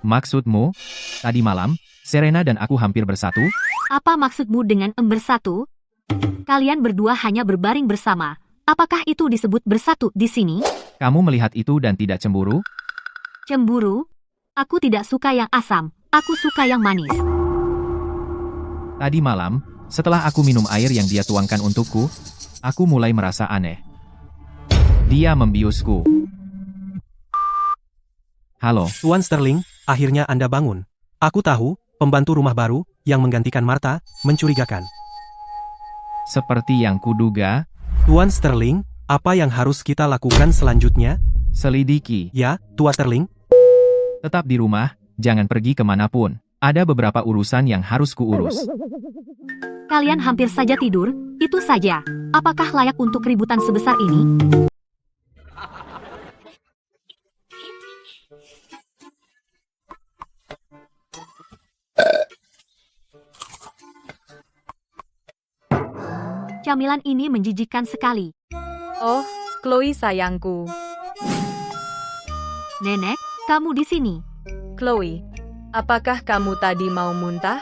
Maksudmu? Tadi malam, Serena dan aku hampir bersatu? Apa maksudmu dengan bersatu? Kalian berdua hanya berbaring bersama. Apakah itu disebut bersatu di sini? Kamu melihat itu dan tidak cemburu? Cemburu? Aku tidak suka yang asam. Aku suka yang manis. Tadi malam, setelah aku minum air yang dia tuangkan untukku, aku mulai merasa aneh. Dia membiusku. Halo, Tuan Sterling, akhirnya Anda bangun. Aku tahu, pembantu rumah baru, yang menggantikan Martha, mencurigakan. seperti yang kuduga, Tuan Sterling, apa yang harus kita lakukan selanjutnya? selidiki. Ya, Tuan Sterling. Tetap di rumah, jangan pergi kemanapun. Ada beberapa urusan yang harus kuurus. Kalian hampir saja tidur, itu saja. Apakah layak untuk ributan sebesar ini? Camilan ini menjijikkan sekali. Oh, Chloe sayangku. Nenek, kamu di sini. Chloe, apakah kamu tadi mau muntah?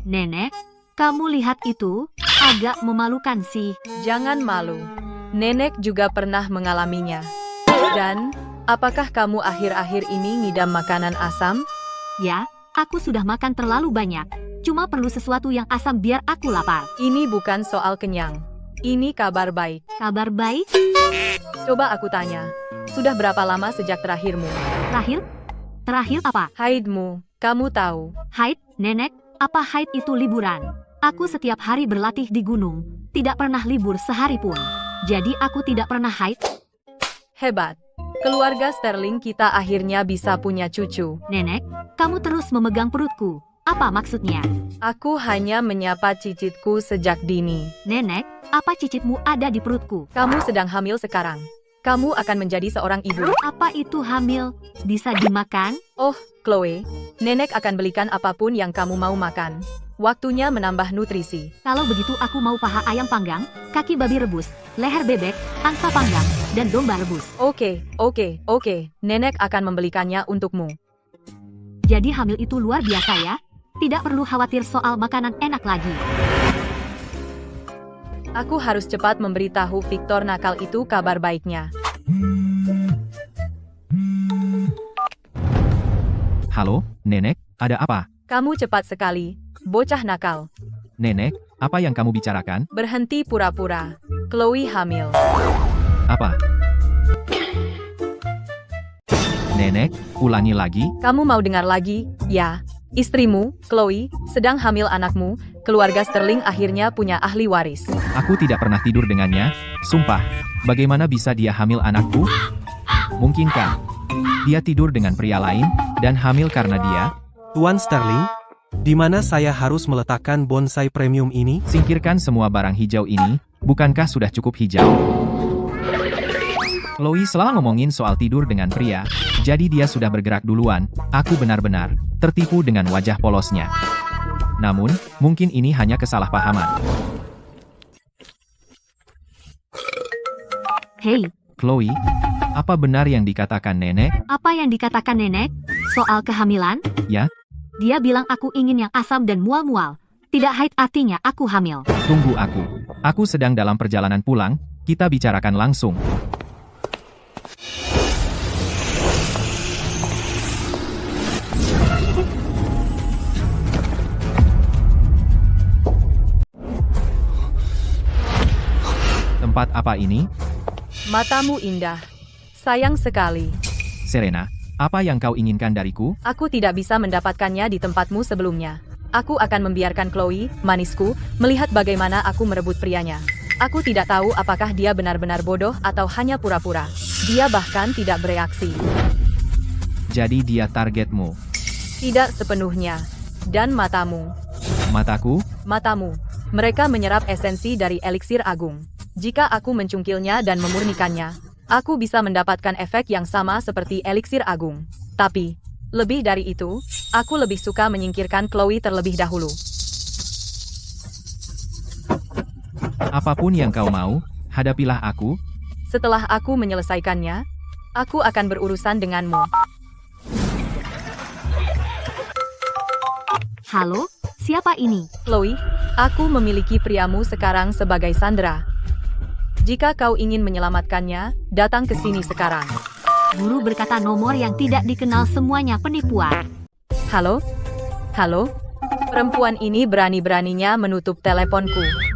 Nenek, kamu lihat itu, agak memalukan sih. Jangan malu. Nenek juga pernah mengalaminya. Dan, apakah kamu akhir-akhir ini ngidam makanan asam? Ya, aku sudah makan terlalu banyak. Cuma perlu sesuatu yang asam biar aku lapar. Ini bukan soal kenyang. Ini kabar baik. Kabar baik? Coba aku tanya, sudah berapa lama sejak terakhirmu? Terakhir? Terakhir apa? Haidmu, kamu tahu. Haid, nenek, apa haid itu liburan? Aku setiap hari berlatih di gunung, tidak pernah libur sehari pun. Jadi aku tidak pernah haid. Hebat. Keluarga Sterling kita akhirnya bisa punya cucu. Nenek, kamu terus memegang perutku. Apa maksudnya? Aku hanya menyapa cicitku sejak dini. Nenek, apa cicitmu ada di perutku? Kamu sedang hamil sekarang. Kamu akan menjadi seorang ibu. Apa itu hamil? Bisa dimakan? Oh, Chloe, nenek akan belikan apapun yang kamu mau makan. Waktunya menambah nutrisi. Kalau begitu aku mau paha ayam panggang, kaki babi rebus, leher bebek, angsa panggang, dan domba rebus. Oke. Nenek akan membelikannya untukmu. Jadi hamil itu luar biasa ya? Tidak perlu khawatir soal makanan enak lagi. Aku harus cepat memberitahu Victor nakal itu kabar baiknya. Halo, Nenek, ada apa? Kamu cepat sekali, bocah nakal. Nenek, apa yang kamu bicarakan? Berhenti pura-pura. Chloe hamil. Apa? Nenek, ulangi lagi. Kamu mau dengar lagi? Ya. Istrimu, Chloe, sedang hamil anakmu. Keluarga Sterling akhirnya punya ahli waris. Aku tidak pernah tidur dengannya. Sumpah, bagaimana bisa dia hamil anakku? Mungkinkah dia tidur dengan pria lain dan hamil karena dia? Tuan Sterling, di mana saya harus meletakkan bonsai premium ini? Singkirkan semua barang hijau ini. Bukankah sudah cukup hijau? Chloe selalu ngomongin soal tidur dengan pria, jadi dia sudah bergerak duluan. Aku benar-benar tertipu dengan wajah polosnya. Namun, mungkin ini hanya kesalahpahaman. Hei, Chloe, apa benar yang dikatakan nenek? apa yang dikatakan nenek? Soal kehamilan? Ya? Dia bilang aku ingin yang asam dan mual-mual. Tidak haid artinya aku hamil. Tunggu aku. Aku sedang dalam perjalanan pulang, kita bicarakan langsung. Tempat apa ini? Matamu indah. Sayang sekali. Serena, apa yang kau inginkan dariku? Aku tidak bisa mendapatkannya di tempatmu sebelumnya. Aku akan membiarkan Chloe, manisku, melihat bagaimana aku merebut prianya. Aku tidak tahu apakah dia benar-benar bodoh atau hanya pura-pura. Dia bahkan tidak bereaksi. Jadi dia targetmu. Tidak sepenuhnya. Dan matamu. Mataku? Matamu. Mereka menyerap esensi dari eliksir agung. Jika aku mencungkilnya dan memurnikannya, aku bisa mendapatkan efek yang sama seperti eliksir agung. Tapi, lebih dari itu, aku lebih suka menyingkirkan Chloe terlebih dahulu. Apapun yang kau mau, hadapilah aku. Setelah aku menyelesaikannya, aku akan berurusan denganmu. Halo, siapa ini? Chloe, aku memiliki priamu sekarang sebagai sandera. Jika kau ingin menyelamatkannya, datang ke sini sekarang. Guru berkata nomor yang tidak dikenal semuanya penipuan. Halo? Halo? Perempuan ini berani-beraninya menutup teleponku.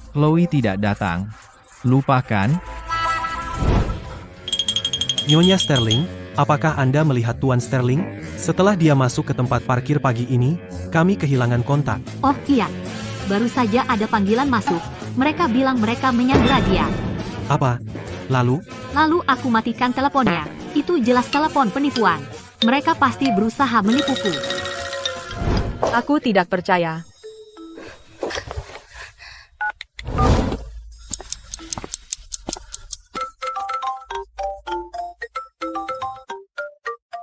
Chloe tidak datang. Lupakan. Nyonya Sterling, apakah Anda melihat Tuan Sterling? Setelah dia masuk ke tempat parkir pagi ini, kami kehilangan kontak. Oh iya, baru saja ada panggilan masuk. Mereka bilang mereka menyandera dia. Apa? Lalu? Lalu aku matikan teleponnya. Itu jelas telepon penipuan. Mereka pasti berusaha menipuku. Aku tidak percaya.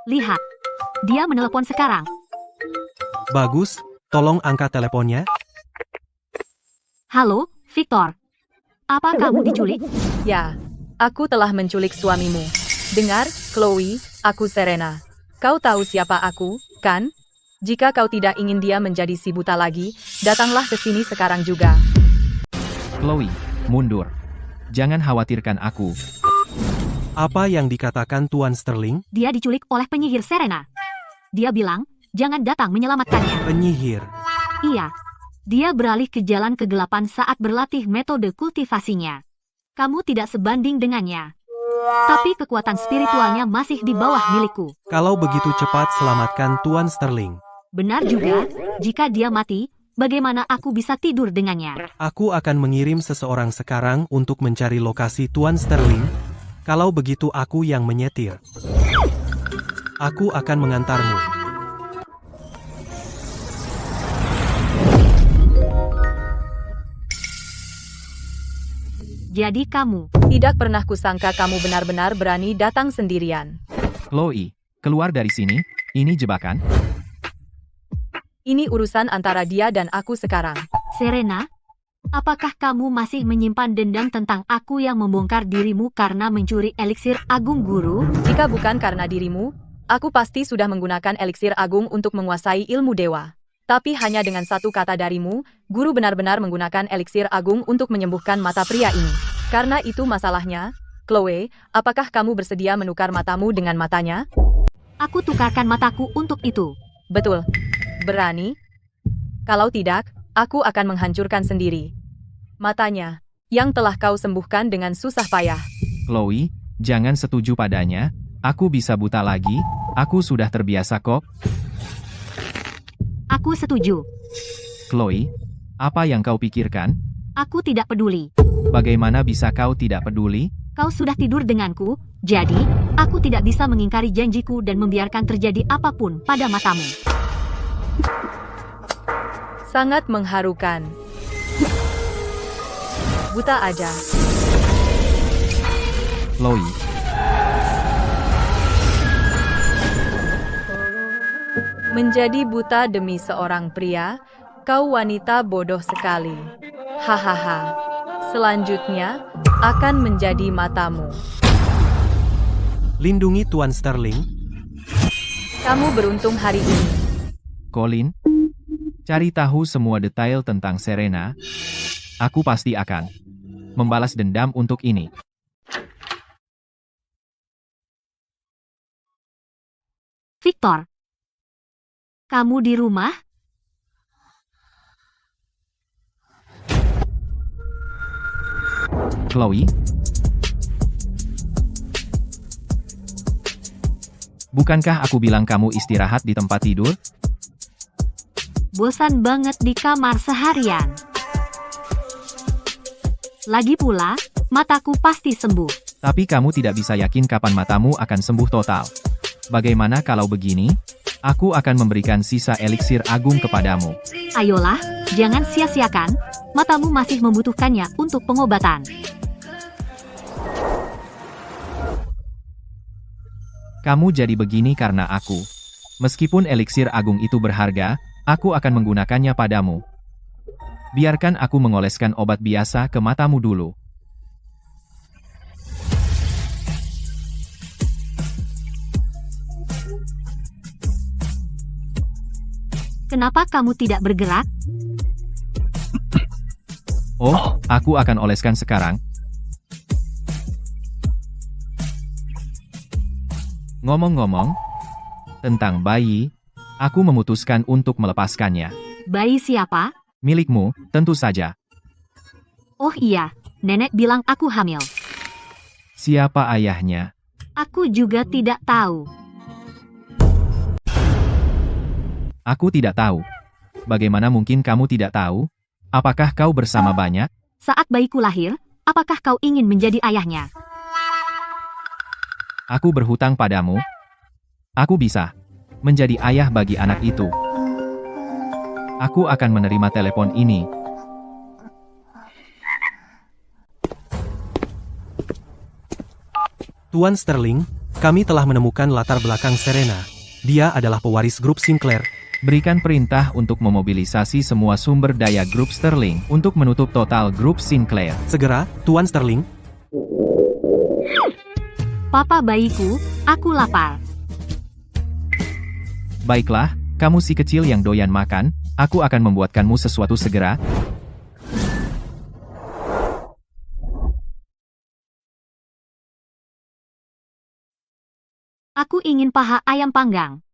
Lihat, dia menelepon sekarang. Bagus, tolong angkat teleponnya. Halo, Victor. Apa kamu diculik? Ya, aku telah menculik suamimu. Dengar, Chloe, aku Serena. Kau tahu siapa aku, kan? Jika kau tidak ingin dia menjadi si buta lagi, datanglah ke sini sekarang juga. Chloe, mundur. Jangan khawatirkan aku. Apa yang dikatakan Tuan Sterling? Dia diculik oleh penyihir Serena. Dia bilang, jangan datang menyelamatkannya. Penyihir. Iya. Dia beralih ke jalan kegelapan saat berlatih metode kultivasinya. Kamu tidak sebanding dengannya. Tapi kekuatan spiritualnya masih di bawah milikku. Kalau begitu cepat selamatkan Tuan Sterling. Benar juga, jika dia mati, bagaimana aku bisa tidur dengannya? Aku akan mengirim seseorang sekarang untuk mencari lokasi Tuan Sterling. Kalau begitu aku yang menyetir. Aku akan mengantarmu. Jadi kamu, Tidak pernah kusangka kamu benar-benar berani datang sendirian. Chloe, keluar dari sini. Ini jebakan. Ini urusan antara dia dan aku sekarang. Serena, apakah kamu masih menyimpan dendam tentang aku yang membongkar dirimu karena mencuri eliksir agung guru? Jika bukan karena dirimu, aku pasti sudah menggunakan eliksir agung untuk menguasai ilmu dewa. Tapi hanya dengan satu kata darimu, guru benar-benar menggunakan eliksir agung untuk menyembuhkan mata pria ini. Karena itu masalahnya, Chloe, apakah kamu bersedia menukar matamu dengan matanya? Aku tukarkan mataku untuk itu. Betul. Berani? Kalau tidak, aku akan menghancurkan sendiri matanya, yang telah kau sembuhkan dengan susah payah. Chloe, jangan setuju padanya. Aku bisa buta lagi. Aku sudah terbiasa kok. Aku setuju. Chloe, apa yang kau pikirkan? Aku tidak peduli. Bagaimana bisa kau tidak peduli? Kau sudah tidur denganku, jadi aku tidak bisa mengingkari janjiku dan membiarkan terjadi apapun pada matamu. Sangat mengharukan. Buta aja. Chloe, Menjadi buta demi seorang pria, kau wanita bodoh sekali. Hahaha. Selanjutnya, akan menjadi matamu. Lindungi Tuan Sterling. Kamu beruntung hari ini. Colin, cari tahu semua detail tentang Serena. Aku pasti akan membalas dendam untuk ini. Victor. Kamu di rumah? Chloe, bukankah aku bilang kamu istirahat di tempat tidur? Bosan banget di kamar seharian. Lagi pula, mataku pasti sembuh. Tapi kamu tidak bisa yakin kapan matamu akan sembuh total. Bagaimana kalau begini? Aku akan memberikan sisa eliksir agung kepadamu. Ayolah, jangan sia-siakan. Matamu masih membutuhkannya untuk pengobatan. Kamu jadi begini karena aku. Meskipun eliksir agung itu berharga, aku akan menggunakannya padamu. Biarkan aku mengoleskan obat biasa ke matamu dulu. Kenapa kamu tidak bergerak? Oh, aku akan oleskan sekarang. Ngomong-ngomong tentang bayi, aku memutuskan untuk melepaskannya. Bayi siapa? Milikmu, tentu saja. Oh iya, nenek bilang aku hamil. Siapa ayahnya? Aku juga tidak tahu. Aku tidak tahu. Bagaimana mungkin kamu tidak tahu? Apakah kau bersama banyak? Saat bayiku lahir, apakah kau ingin menjadi ayahnya? Aku berhutang padamu. Aku bisa menjadi ayah bagi anak itu. Aku akan menerima telepon ini. Tuan Sterling, kami telah menemukan latar belakang Serena. Dia adalah pewaris grup Sinclair. Berikan perintah untuk memobilisasi semua sumber daya grup Sterling untuk menutup total grup Sinclair. Segera, Tuan Sterling. Papa bayiku, aku lapar. Baiklah, kamu si kecil yang doyan makan, aku akan membuatkanmu sesuatu segera. Aku ingin paha ayam panggang.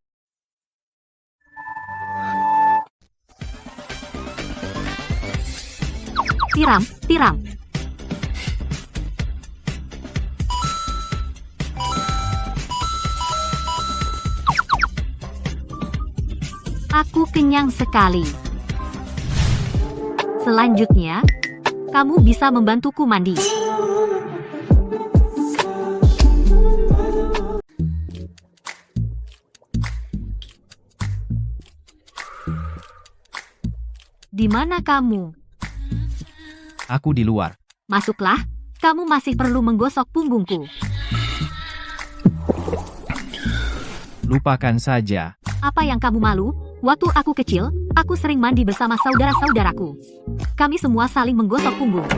Tiram, tiram. Aku kenyang sekali. Selanjutnya, kamu bisa membantuku mandi. Di mana kamu? Aku di luar. Masuklah, kamu masih perlu menggosok punggungku. Lupakan saja. Apa yang kamu malu? Waktu aku kecil, aku sering mandi bersama saudara-saudaraku. Kami semua saling menggosok punggung.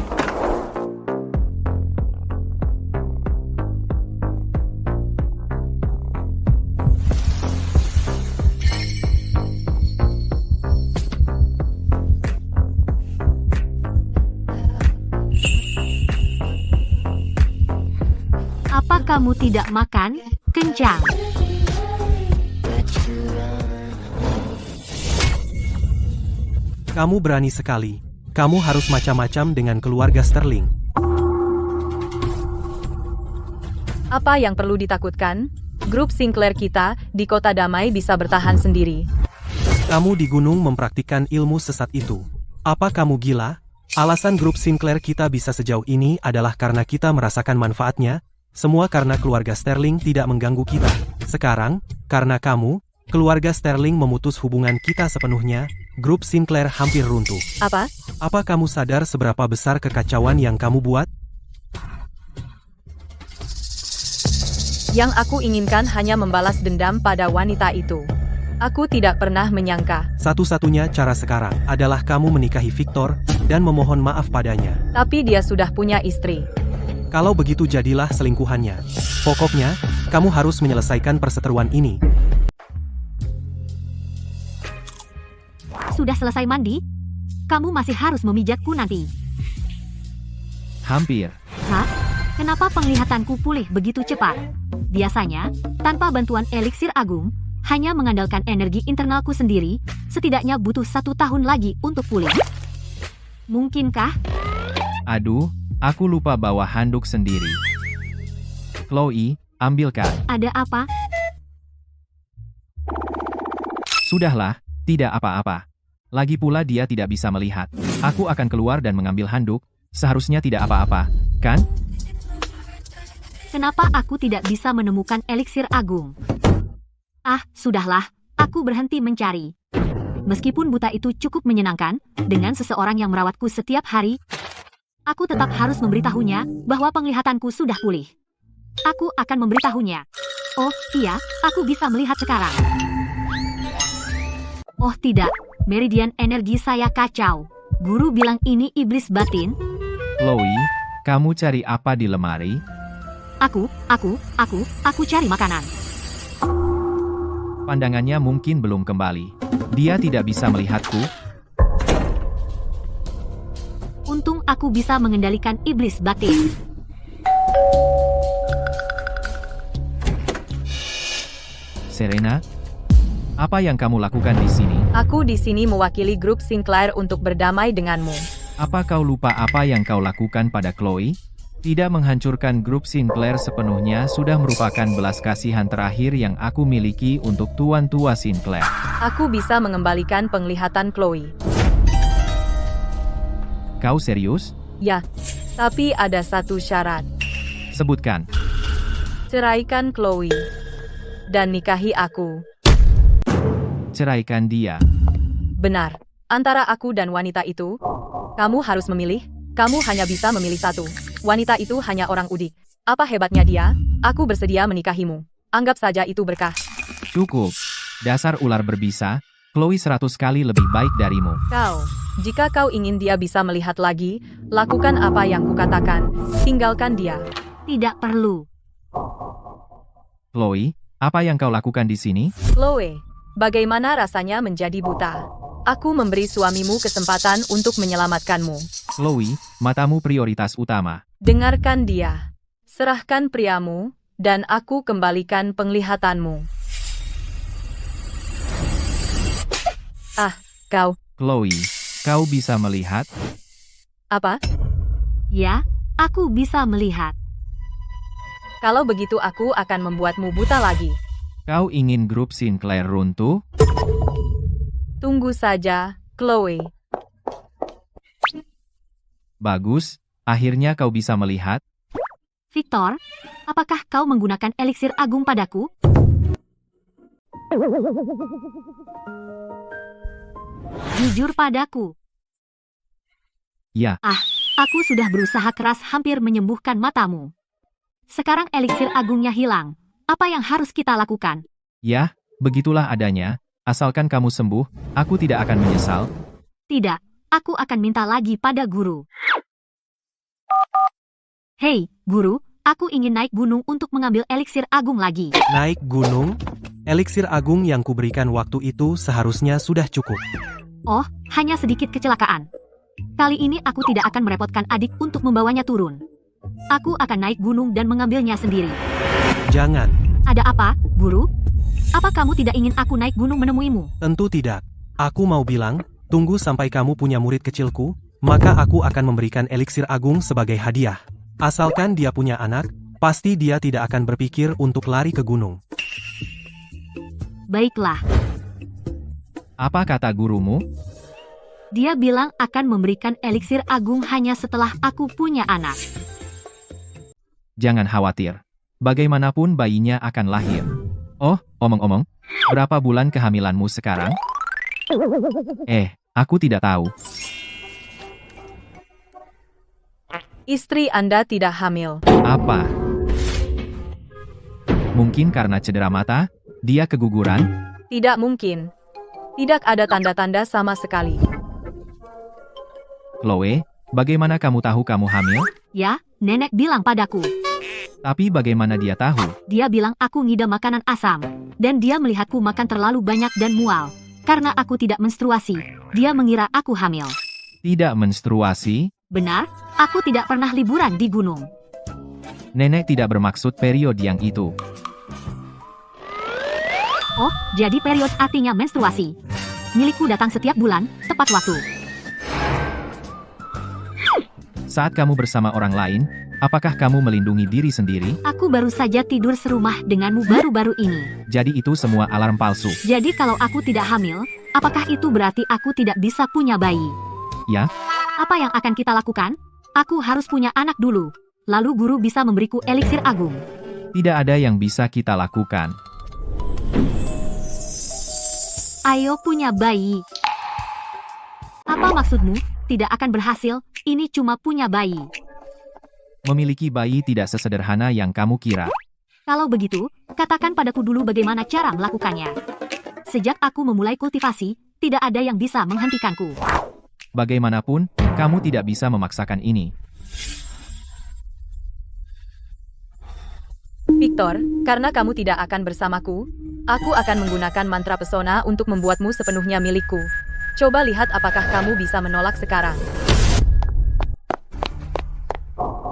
Apa kamu tidak makan? Kencang. Kamu berani sekali. Kamu harus macam-macam dengan keluarga Sterling. Apa yang perlu ditakutkan? Grup Sinclair kita di Kota Damai bisa bertahan sendiri. Kamu di gunung mempraktikkan ilmu sesat itu. Apa kamu gila? Alasan grup Sinclair kita bisa sejauh ini adalah karena kita merasakan manfaatnya. Semua karena keluarga Sterling tidak mengganggu kita. Sekarang, karena kamu, keluarga Sterling memutus hubungan kita sepenuhnya, grup Sinclair hampir runtuh. Apa? Apa kamu sadar seberapa besar kekacauan yang kamu buat? Yang aku inginkan hanya membalas dendam pada wanita itu. Aku tidak pernah menyangka, Satu-satunya cara sekarang adalah kamu menikahi Victor dan memohon maaf padanya. tapi dia sudah punya istri. Kalau begitu jadilah selingkuhannya. Pokoknya, kamu harus menyelesaikan perseteruan ini. Sudah selesai mandi? Kamu masih harus memijatku nanti. Hampir. Hah? Kenapa penglihatanku pulih begitu cepat? Biasanya, tanpa bantuan eliksir agung, hanya mengandalkan energi internalku sendiri, setidaknya butuh 1 tahun lagi untuk pulih. Mungkinkah? Aduh, aku lupa bawa handuk sendiri. Chloe, ambilkan. Ada apa? Sudahlah, tidak apa-apa. Lagi pula dia tidak bisa melihat. Aku akan keluar dan mengambil handuk, seharusnya tidak apa-apa, kan? Kenapa aku tidak bisa menemukan eliksir agung? Ah, sudahlah, aku berhenti mencari. Meskipun buta itu cukup menyenangkan, dengan seseorang yang merawatku setiap hari, aku tetap harus memberitahunya bahwa penglihatanku sudah pulih. Aku akan memberitahunya. Oh, iya, aku bisa melihat sekarang. Oh tidak, meridian energi saya kacau. Guru bilang ini iblis batin. Chloe, kamu cari apa di lemari? Aku cari makanan. Pandangannya mungkin belum kembali. Dia tidak bisa melihatku. Untung aku bisa mengendalikan iblis batin. Serena, apa yang kamu lakukan di sini? Aku di sini mewakili grup Sinclair untuk berdamai denganmu. Apa kau lupa apa yang kau lakukan pada Chloe? Tidak menghancurkan grup Sinclair sepenuhnya sudah merupakan belas kasihan terakhir yang aku miliki untuk tuan tua Sinclair. Aku bisa mengembalikan penglihatan Chloe. Kau serius? Ya, tapi ada satu syarat. Sebutkan. Ceraikan Chloe. Dan nikahi aku. Ceraikan dia. Benar. Antara aku dan wanita itu, kamu harus memilih. Kamu hanya bisa memilih satu. Wanita itu hanya orang udik. Apa hebatnya dia? Aku bersedia menikahimu. Anggap saja itu berkah. Cukup. Dasar ular berbisa, Chloe 100 kali lebih baik darimu. Jika kau ingin dia bisa melihat lagi, lakukan apa yang kukatakan. Tinggalkan dia. Tidak perlu. Chloe, apa yang kau lakukan di sini? Chloe, bagaimana rasanya menjadi buta? Aku memberi suamimu kesempatan untuk menyelamatkanmu. Chloe, matamu prioritas utama. Dengarkan dia. Serahkan priamu, dan aku kembalikan penglihatanmu. Ah, kau. Chloe, kau bisa melihat? Apa? Ya, aku bisa melihat. Kalau begitu aku akan membuatmu buta lagi. Kau ingin grup Sinclair runtuh? Tunggu saja, Chloe. Bagus, akhirnya kau bisa melihat. Victor, apakah kau menggunakan eliksir agung padaku? Jujur padaku. Ya, Aku sudah berusaha keras hampir menyembuhkan matamu. Sekarang eliksir agungnya hilang. Apa yang harus kita lakukan? ya, begitulah adanya. Asalkan kamu sembuh, aku tidak akan menyesal. Tidak, aku akan minta lagi pada guru. Hei, guru, aku ingin naik gunung untuk mengambil eliksir agung lagi. Naik gunung? Eliksir agung yang kuberikan waktu itu seharusnya sudah cukup. Oh, hanya sedikit kecelakaan. Kali ini aku tidak akan merepotkan adik untuk membawanya turun. Aku akan naik gunung dan mengambilnya sendiri. Jangan. Ada apa, guru? Apa kamu tidak ingin aku naik gunung menemuimu? Tentu tidak. Aku mau bilang, tunggu sampai kamu punya murid kecilku, maka aku akan memberikan eliksir agung sebagai hadiah. Asalkan dia punya anak, pasti dia tidak akan berpikir untuk lari ke gunung. Baiklah, Apa kata gurumu? dia bilang akan memberikan eliksir agung hanya setelah aku punya anak. Jangan khawatir. Bagaimanapun bayinya akan lahir. Oh, omong-omong, berapa bulan kehamilanmu sekarang? Aku tidak tahu. Istri Anda tidak hamil. Apa? Mungkin karena cedera mata, dia keguguran. Tidak mungkin. Tidak ada tanda-tanda sama sekali. Chloe, bagaimana kamu tahu kamu hamil? Ya, nenek bilang padaku. Tapi bagaimana dia tahu? Dia bilang aku ngidam makanan asam. Dan dia melihatku makan terlalu banyak dan mual. Karena aku tidak menstruasi, dia mengira aku hamil. Tidak menstruasi? Benar, aku tidak pernah liburan di gunung. Nenek tidak bermaksud periode yang itu. Oh, jadi period artinya menstruasi. Milikku datang setiap bulan, tepat waktu. Saat kamu bersama orang lain, apakah kamu melindungi diri sendiri? Aku baru saja tidur serumah denganmu baru-baru ini. Jadi itu semua alarm palsu. Jadi kalau aku tidak hamil, apakah itu berarti aku tidak bisa punya bayi? Ya, Apa yang akan kita lakukan? Aku harus punya anak dulu. Lalu guru bisa memberiku eliksir agung. tidak ada yang bisa kita lakukan. Ayo punya bayi. Apa maksudmu? Tidak akan berhasil, ini cuma punya bayi. Memiliki bayi tidak sesederhana yang kamu kira. Kalau begitu, katakan padaku dulu bagaimana cara melakukannya. Sejak aku memulai kultivasi, tidak ada yang bisa menghentikanku. Bagaimanapun, kamu tidak bisa memaksakan ini. Victor, karena kamu tidak akan bersamaku, aku akan menggunakan mantra pesona untuk membuatmu sepenuhnya milikku. Coba lihat apakah kamu bisa menolak sekarang.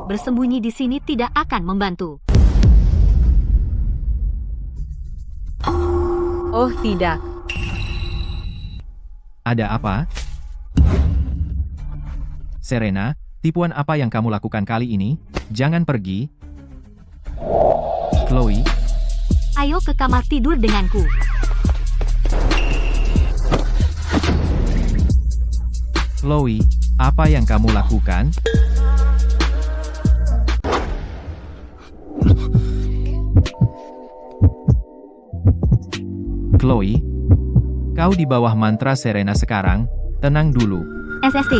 Bersembunyi di sini tidak akan membantu. Oh tidak. Ada apa? Serena, tipuan apa yang kamu lakukan kali ini? Jangan pergi. Chloe, Ayo ke kamar tidur denganku. Chloe, apa yang kamu lakukan? Chloe, kau di bawah mantra Serena sekarang, tenang dulu. SST.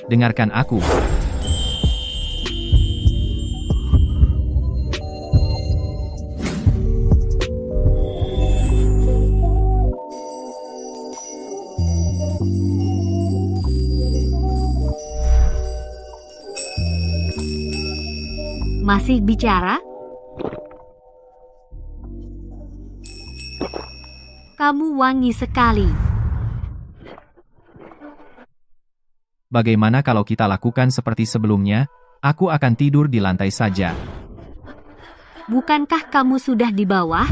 Dengarkan aku. Masih bicara? Kamu wangi sekali. Bagaimana kalau kita lakukan seperti sebelumnya? Aku akan tidur di lantai saja. Bukankah kamu sudah di bawah?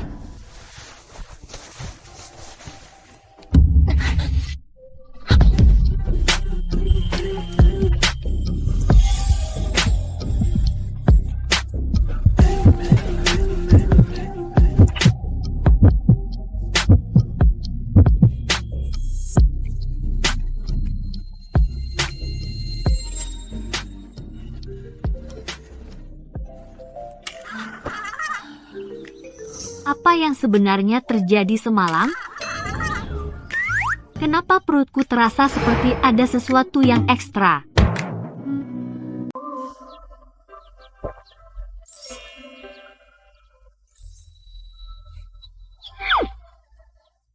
Apa yang sebenarnya terjadi semalam? Kenapa perutku terasa seperti ada sesuatu yang ekstra?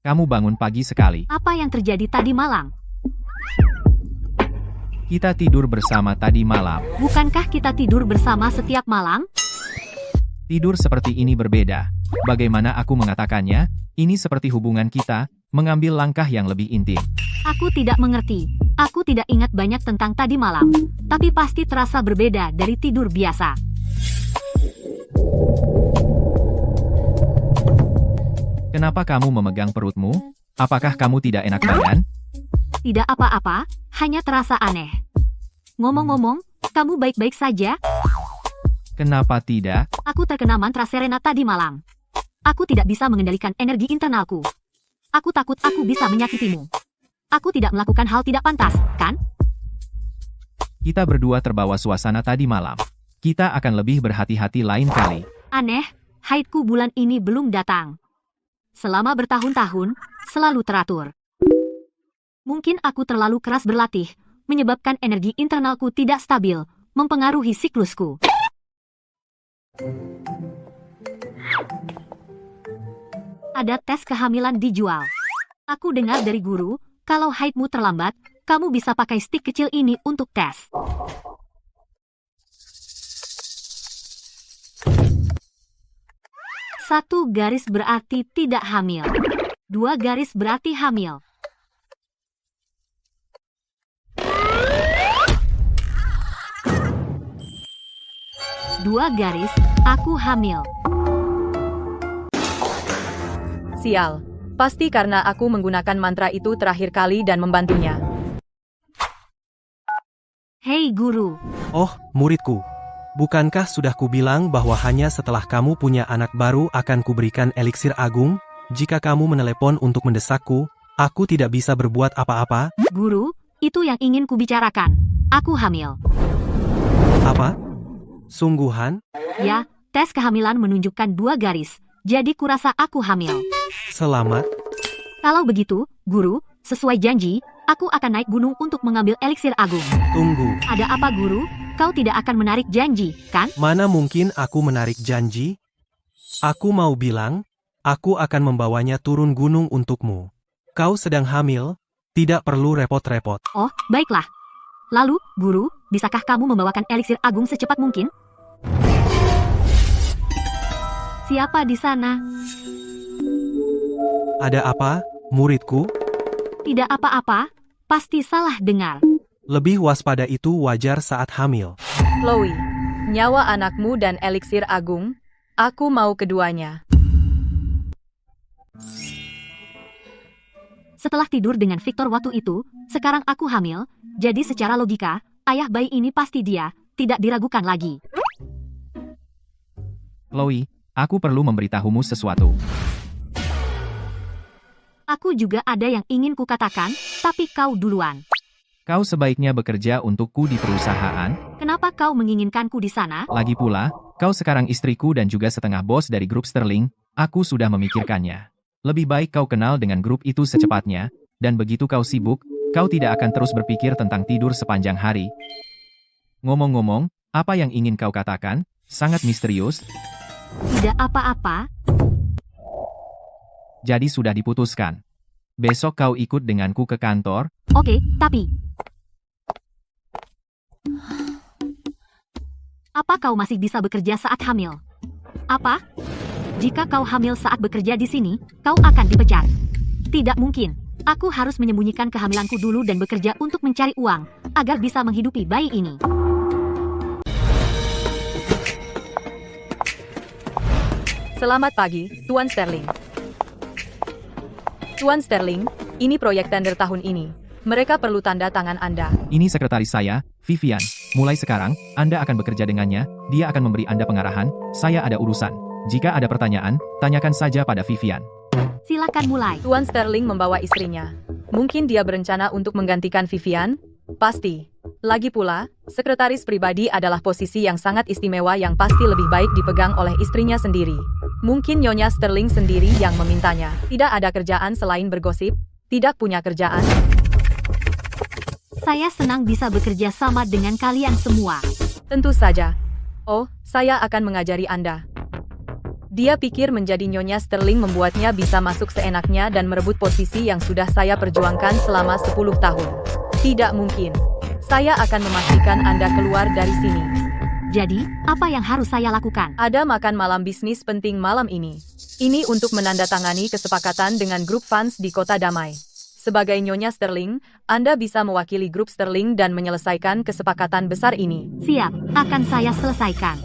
Kamu bangun pagi sekali. Apa yang terjadi tadi malam? Kita tidur bersama tadi malam. Bukankah kita tidur bersama setiap malam? Tidur seperti ini berbeda. Bagaimana aku mengatakannya? Ini seperti hubungan kita, mengambil langkah yang lebih intim. Aku tidak mengerti. Aku tidak ingat banyak tentang tadi malam. Tapi pasti terasa berbeda dari tidur biasa. Kenapa kamu memegang perutmu? Apakah kamu tidak enak badan? Tidak apa-apa, hanya terasa aneh. Ngomong-ngomong, kamu baik-baik saja? Kenapa tidak? Aku terkena mantra Serena tadi malam. Aku tidak bisa mengendalikan energi internalku. Aku takut aku bisa menyakitimu. Aku tidak melakukan hal tidak pantas, kan? Kita berdua terbawa suasana tadi malam. Kita akan lebih berhati-hati lain kali. Aneh, haidku bulan ini belum datang. Selama bertahun-tahun, selalu teratur. Mungkin aku terlalu keras berlatih, menyebabkan energi internalku tidak stabil, mempengaruhi siklusku. Ada tes kehamilan dijual. Aku dengar dari guru, kalau haidmu terlambat, kamu bisa pakai stik kecil ini untuk tes. Satu garis berarti tidak hamil. 2 garis berarti hamil. Dua garis, aku hamil. Sial. Pasti karena aku menggunakan mantra itu terakhir kali dan membantunya. Hei guru, Oh, muridku. Bukankah sudah kubilang bahwa hanya setelah kamu punya anak baru akan kuberikan eliksir agung? Jika kamu menelepon untuk mendesakku, aku tidak bisa berbuat apa-apa. guru, itu yang ingin kubicarakan. Aku hamil. Apa? Sungguhan? Ya, tes kehamilan menunjukkan 2 garis, jadi kurasa aku hamil. Selamat. Kalau begitu, guru, sesuai janji, aku akan naik gunung untuk mengambil eliksir agung. Tunggu. Ada apa guru? Kau tidak akan menarik janji, kan? Mana mungkin aku menarik janji? Aku mau bilang, aku akan membawanya turun gunung untukmu. Kau sedang hamil, tidak perlu repot-repot. Oh, baiklah. Lalu, guru, bisakah kamu membawakan eliksir agung secepat mungkin? Siapa di sana? Ada apa, muridku? Tidak apa-apa, pasti salah dengar. Lebih waspada itu wajar saat hamil. Chloe, nyawa anakmu dan eliksir agung, aku mau keduanya. Setelah tidur dengan Victor waktu itu, sekarang aku hamil, jadi secara logika, ayah bayi ini pasti dia, tidak diragukan lagi. Chloe, aku perlu memberitahumu sesuatu. Aku juga ada yang ingin kukatakan, tapi kau duluan. Kau sebaiknya bekerja untukku di perusahaan. Kenapa kau menginginkanku di sana? Lagi pula, kau sekarang istriku dan juga setengah bos dari grup Sterling. Aku sudah memikirkannya. Lebih baik kau kenal dengan grup itu secepatnya, dan begitu kau sibuk, kau tidak akan terus berpikir tentang tidur sepanjang hari. Ngomong-ngomong, apa yang ingin kau katakan? Sangat misterius. Tidak apa-apa, Jadi sudah diputuskan. Besok kau ikut denganku ke kantor. oke, tapi... Apa kau masih bisa bekerja saat hamil? Apa? Jika kau hamil saat bekerja di sini, kau akan dipecat. Tidak mungkin. Aku harus menyembunyikan kehamilanku dulu dan bekerja untuk mencari uang, agar bisa menghidupi bayi ini. Selamat pagi, Tuan Sterling. Tuan Sterling, ini proyek tender tahun ini. Mereka perlu tanda tangan Anda. Ini sekretaris saya, Vivian. Mulai sekarang, Anda akan bekerja dengannya, dia akan memberi Anda pengarahan, saya ada urusan. Jika ada pertanyaan, tanyakan saja pada Vivian. Silakan mulai. Tuan Sterling membawa istrinya. Mungkin dia berencana untuk menggantikan Vivian? Pasti. Lagi pula, sekretaris pribadi adalah posisi yang sangat istimewa yang pasti lebih baik dipegang oleh istrinya sendiri. Mungkin Nyonya Sterling sendiri yang memintanya. Tidak ada kerjaan selain bergosip? Tidak punya kerjaan? Saya senang bisa bekerja sama dengan kalian semua. Tentu saja. Oh, saya akan mengajari Anda. Dia pikir menjadi Nyonya Sterling membuatnya bisa masuk seenaknya dan merebut posisi yang sudah saya perjuangkan selama 10 tahun. Tidak mungkin. Saya akan memastikan Anda keluar dari sini. Jadi, apa yang harus saya lakukan? Ada makan malam bisnis penting malam ini. Ini untuk menandatangani kesepakatan dengan grup fans di Kota Damai. Sebagai Nyonya Sterling, Anda bisa mewakili grup Sterling dan menyelesaikan kesepakatan besar ini. Siap, akan saya selesaikan.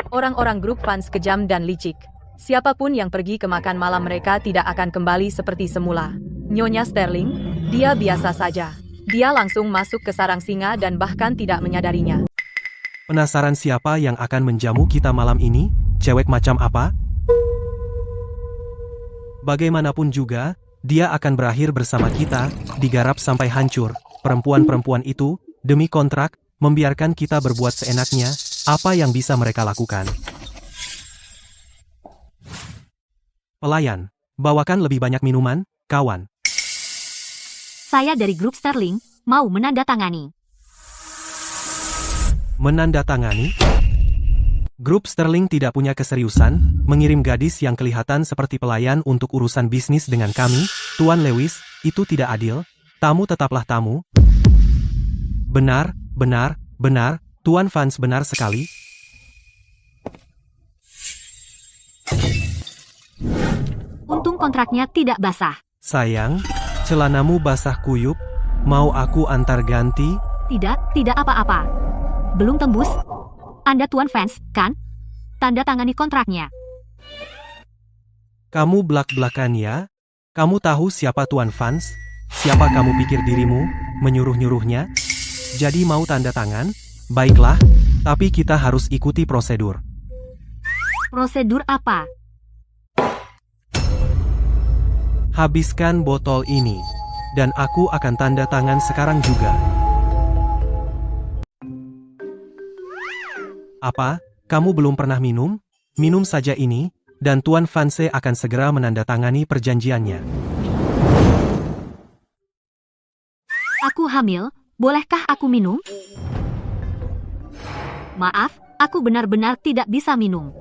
Orang-orang grup fans kejam dan licik. Siapapun yang pergi ke makan malam mereka tidak akan kembali seperti semula. Nyonya Sterling, dia biasa saja. Dia langsung masuk ke sarang singa dan bahkan tidak menyadarinya. Penasaran siapa yang akan menjamu kita malam ini? Cewek macam apa? Bagaimanapun juga, dia akan berakhir bersama kita, digarap sampai hancur. Perempuan-perempuan itu, demi kontrak, membiarkan kita berbuat seenaknya, apa yang bisa mereka lakukan? Pelayan, bawakan lebih banyak minuman, kawan. Saya dari grup Sterling, mau menandatangani. Menandatangani? Grup Sterling tidak punya keseriusan, mengirim gadis yang kelihatan seperti pelayan untuk urusan bisnis dengan kami, Tuan Lewis, itu tidak adil, tamu tetaplah tamu. Benar, benar, benar, Tuan Vance benar sekali. Untung kontraknya tidak basah. Sayang, celanamu basah kuyup, mau aku antar ganti? Tidak apa-apa. Belum tembus? Anda Tuan Vance, kan? Tanda tangani kontraknya. Kamu belak-belakan ya? Kamu tahu siapa Tuan Vance? Siapa kamu pikir dirimu, menyuruh-nyuruhnya? Jadi mau tanda tangan? Baiklah, tapi kita harus ikuti prosedur. Prosedur apa? Habiskan botol ini, dan aku akan tanda tangan sekarang juga. Apa? Kamu belum pernah minum? Minum saja ini, dan Tuan Vance akan segera menandatangani perjanjiannya. Aku hamil, bolehkah aku minum? Maaf, aku benar-benar tidak bisa minum.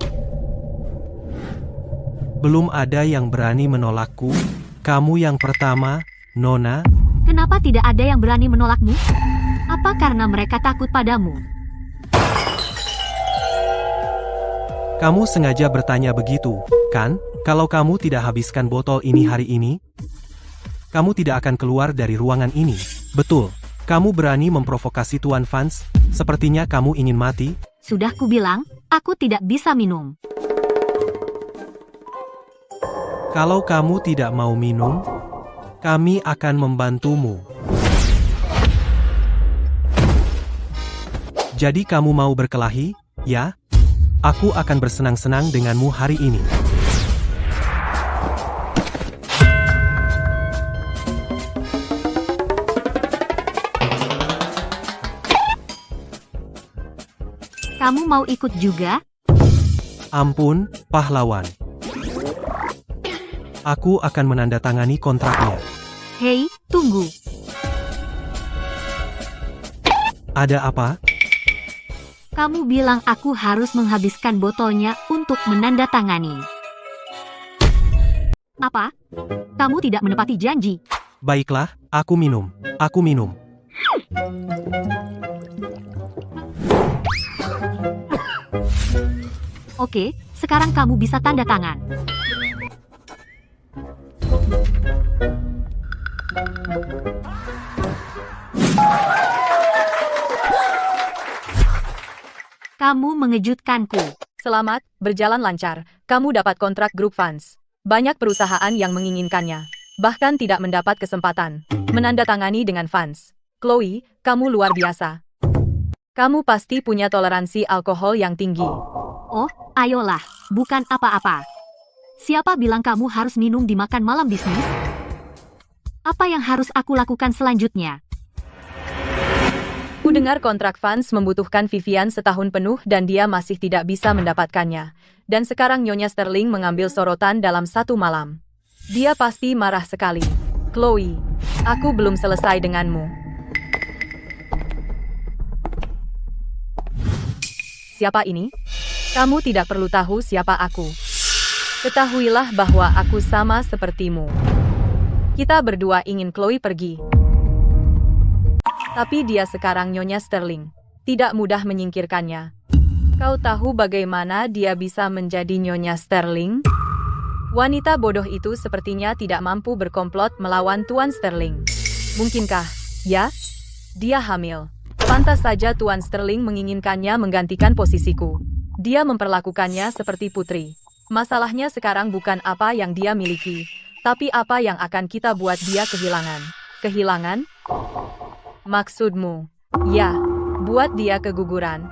Belum ada yang berani menolakku. Kamu yang pertama, Nona. Kenapa tidak ada yang berani menolakmu? Apa karena mereka takut padamu? Kamu sengaja bertanya begitu, kan? Kalau kamu tidak habiskan botol ini hari ini, kamu tidak akan keluar dari ruangan ini. Betul. Kamu berani memprovokasi Tuan Vance, sepertinya kamu ingin mati. Sudah kubilang, aku tidak bisa minum. Kalau kamu tidak mau minum, kami akan membantumu. Jadi kamu mau berkelahi, ya? Aku akan bersenang-senang denganmu hari ini. Kamu mau ikut juga? Ampun, pahlawan. Aku akan menandatangani kontraknya. Hei, tunggu. Ada apa? Kamu bilang aku harus menghabiskan botolnya untuk menandatangani. Apa? Kamu tidak menepati janji. Baiklah, aku minum. Aku minum. Oke, sekarang kamu bisa tanda tangan. Kamu mengejutkanku. Selamat, berjalan lancar. Kamu dapat kontrak grup Vance. Banyak perusahaan yang menginginkannya. Bahkan tidak mendapat kesempatan menandatangani dengan Vance. Chloe, kamu luar biasa. Kamu pasti punya toleransi alkohol yang tinggi. Oh, ayolah, bukan apa-apa. Siapa bilang kamu harus minum di makan malam bisnis? Apa yang harus aku lakukan selanjutnya? Ku dengar kontrak Vance membutuhkan Vivian setahun penuh dan dia masih tidak bisa mendapatkannya. Dan sekarang Nyonya Sterling mengambil sorotan dalam satu malam. Dia pasti marah sekali. Chloe, aku belum selesai denganmu. Siapa ini? Kamu tidak perlu tahu siapa aku. Ketahuilah bahwa aku sama sepertimu. Kita berdua ingin Chloe pergi. Tapi dia sekarang Nyonya Sterling. Tidak mudah menyingkirkannya. Kau tahu bagaimana dia bisa menjadi Nyonya Sterling? Wanita bodoh itu sepertinya tidak mampu berkomplot melawan Tuan Sterling. Mungkinkah? Ya? Dia hamil. Pantas saja Tuan Sterling menginginkannya menggantikan posisiku. Dia memperlakukannya seperti putri. Masalahnya sekarang bukan apa yang dia miliki, tapi apa yang akan kita buat dia kehilangan. Kehilangan? Maksudmu? Ya, buat dia keguguran.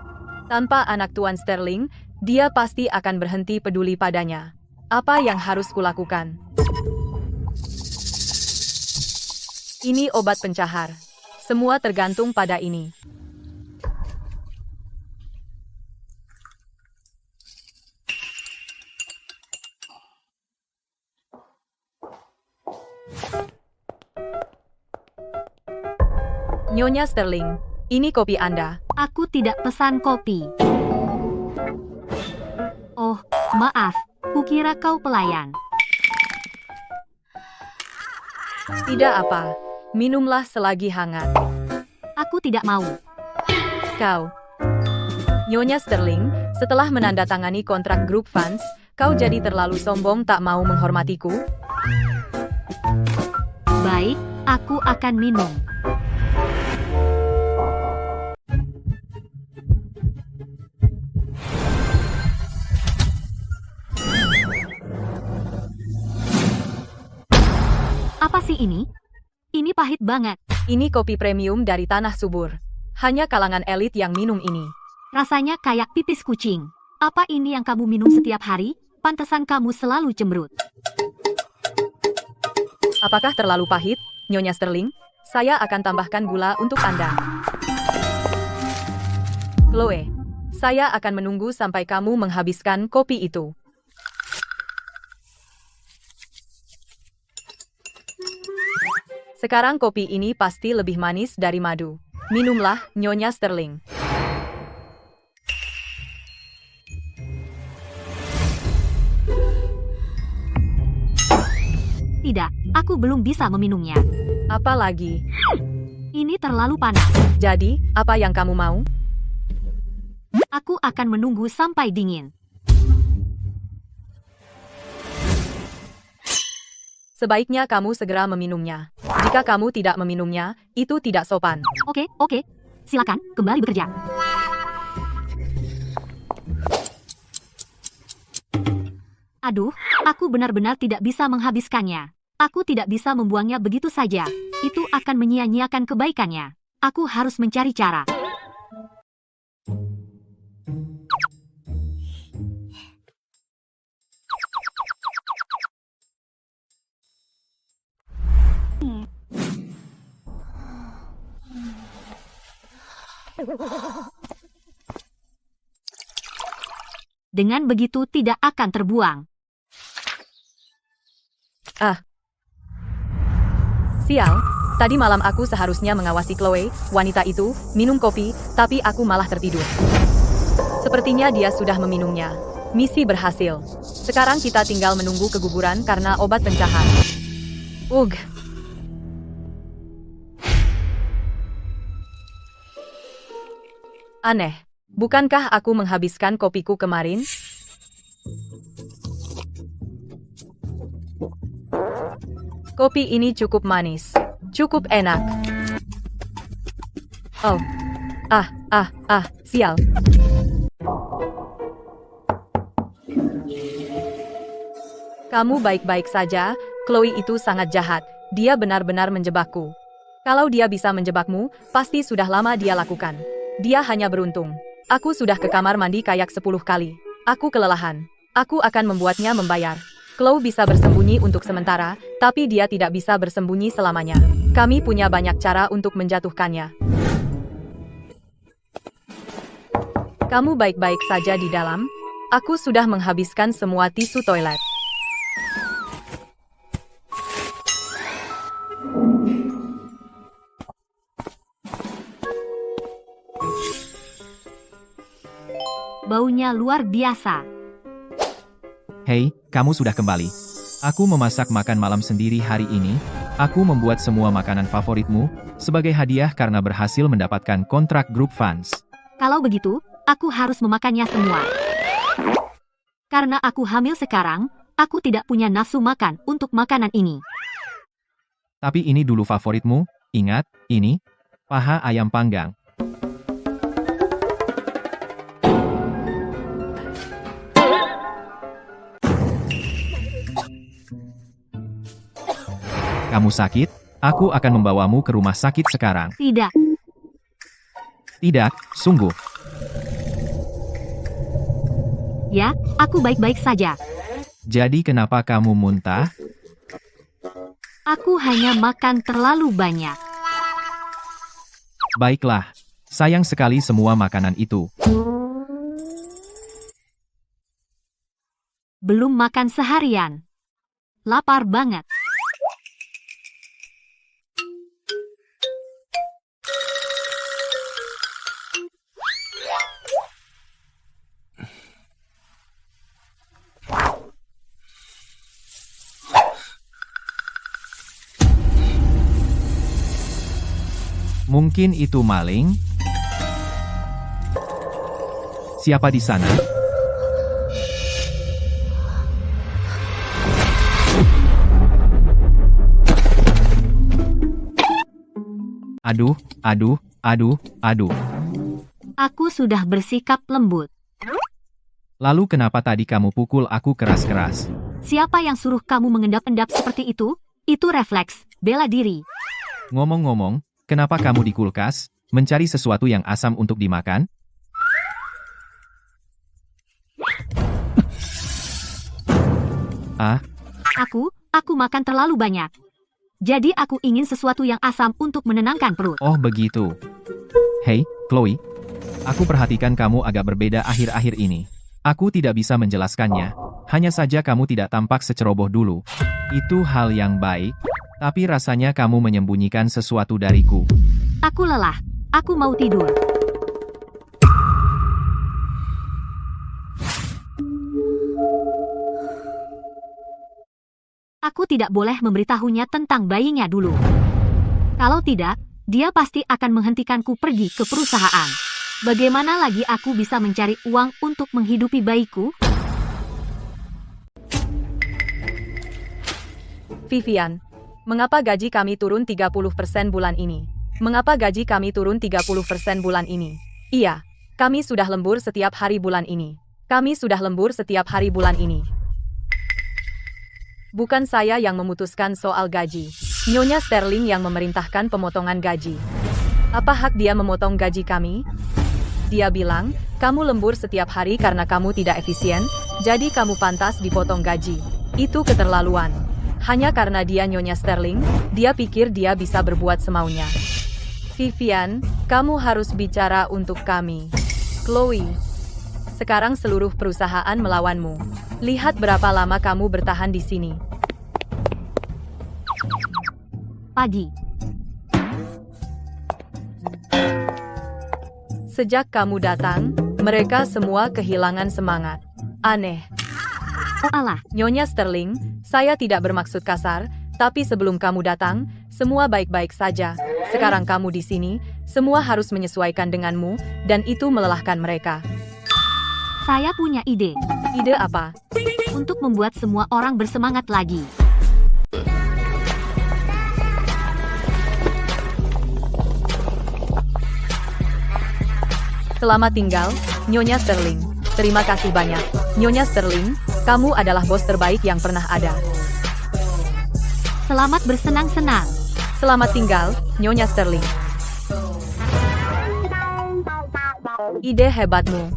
Tanpa anak Tuan Sterling, dia pasti akan berhenti peduli padanya. Apa yang harus kulakukan? Ini obat pencahar. Semua tergantung pada ini. Nyonya Sterling, ini kopi Anda. Aku tidak pesan kopi. Oh, maaf. Kukira kau pelayan. Tidak apa. Minumlah selagi hangat. Aku tidak mau. Kau. Nyonya Sterling, setelah menandatangani kontrak grup fans, kau jadi terlalu sombong tak mau menghormatiku? Baik, aku akan minum. Apa sih ini? Ini pahit banget. Ini kopi premium dari Tanah Subur. Hanya kalangan elit yang minum ini. Rasanya kayak pipis kucing. Apa ini yang kamu minum setiap hari? Pantesan kamu selalu cemberut. Apakah terlalu pahit, Nyonya Sterling? Saya akan tambahkan gula untuk Anda. Chloe, saya akan menunggu sampai kamu menghabiskan kopi itu. Sekarang kopi ini pasti lebih manis dari madu. Minumlah, Nyonya Sterling. Tidak, aku belum bisa meminumnya. Apa lagi? Ini terlalu panas. Jadi, apa yang kamu mau? Aku akan menunggu sampai dingin. Sebaiknya kamu segera meminumnya. Jika kamu tidak meminumnya, itu tidak sopan. Oke. Silakan, kembali bekerja. Aduh, aku benar-benar tidak bisa menghabiskannya. Aku tidak bisa membuangnya begitu saja. Itu akan menyia-nyiakan kebaikannya. Aku harus mencari cara. Dengan begitu tidak akan terbuang. Sial, tadi malam aku seharusnya mengawasi Chloe, wanita itu, minum kopi, tapi aku malah tertidur. Sepertinya dia sudah meminumnya. Misi berhasil. Sekarang kita tinggal menunggu keguguran karena obat pencahar. Ugh. Aneh. Bukankah aku menghabiskan kopiku kemarin? Kopi ini cukup manis. Cukup enak. Oh. Sial. Kamu baik-baik saja, Chloe itu sangat jahat. Dia benar-benar menjebakku. Kalau dia bisa menjebakmu, pasti sudah lama dia lakukan. Dia hanya beruntung. Aku sudah ke kamar mandi kayak 10 kali. Aku kelelahan. Aku akan membuatnya membayar. Chloe bisa bersembunyi untuk sementara, tapi dia tidak bisa bersembunyi selamanya. Kami punya banyak cara untuk menjatuhkannya. Kamu baik-baik saja di dalam? Aku sudah menghabiskan semua tisu toilet. Baunya luar biasa. Hei, kamu sudah kembali. Aku memasak makan malam sendiri hari ini. Aku membuat semua makanan favoritmu sebagai hadiah karena berhasil mendapatkan kontrak grup fans. Kalau begitu, aku harus memakannya semua. Karena aku hamil sekarang, aku tidak punya nafsu makan untuk makanan ini. Tapi ini dulu favoritmu, ingat, ini paha ayam panggang. Kamu sakit? Aku akan membawamu ke rumah sakit sekarang. Tidak, Tidak, sungguh. ya, aku baik-baik saja. Jadi kenapa kamu muntah? Aku hanya makan terlalu banyak. Baiklah. Sayang sekali semua makanan itu. Belum makan seharian. Lapar banget. Mungkin itu maling? Siapa di sana? Aduh, aduh, aduh, aduh. Aku sudah bersikap lembut. Lalu kenapa tadi kamu pukul aku keras-keras? Siapa yang suruh kamu mengendap-endap seperti itu? Itu refleks, bela diri. Ngomong-ngomong, kenapa kamu di kulkas, mencari sesuatu yang asam untuk dimakan? Ah, Aku makan terlalu banyak. Jadi aku ingin sesuatu yang asam untuk menenangkan perut. oh begitu. Hei, Chloe. Aku perhatikan kamu agak berbeda akhir-akhir ini. Aku tidak bisa menjelaskannya. Hanya saja kamu tidak tampak seceroboh dulu. Itu hal yang baik, tapi rasanya kamu menyembunyikan sesuatu dariku. Aku lelah. Aku mau tidur. Aku tidak boleh memberitahunya tentang bayinya dulu. Kalau tidak, dia pasti akan menghentikanku pergi ke perusahaan. Bagaimana lagi aku bisa mencari uang untuk menghidupi bayiku? Vivian, mengapa gaji kami turun 30% bulan ini? Mengapa gaji kami turun 30% bulan ini? Iya, kami sudah lembur setiap hari bulan ini. Kami sudah lembur setiap hari bulan ini. Bukan saya yang memutuskan soal gaji. Nyonya Sterling yang memerintahkan pemotongan gaji. Apa hak dia memotong gaji kami? Dia bilang, kamu lembur setiap hari karena kamu tidak efisien, jadi kamu pantas dipotong gaji. Itu keterlaluan. Hanya karena dia Nyonya Sterling, dia pikir dia bisa berbuat semaunya. Vivian, kamu harus bicara untuk kami. Chloe, sekarang seluruh perusahaan melawanmu. Lihat berapa lama kamu bertahan di sini. Pagi. Sejak kamu datang, mereka semua kehilangan semangat. Aneh. Oh alah, Nyonya Sterling, saya tidak bermaksud kasar, tapi sebelum kamu datang, semua baik-baik saja. Sekarang kamu di sini, semua harus menyesuaikan denganmu, dan itu melelahkan mereka. saya punya ide. Ide apa? Untuk membuat semua orang bersemangat lagi. Selamat tinggal, Nyonya Sterling. Terima kasih banyak. Nyonya Sterling, kamu adalah bos terbaik yang pernah ada. Selamat bersenang-senang. Selamat tinggal, Nyonya Sterling. Ide hebatmu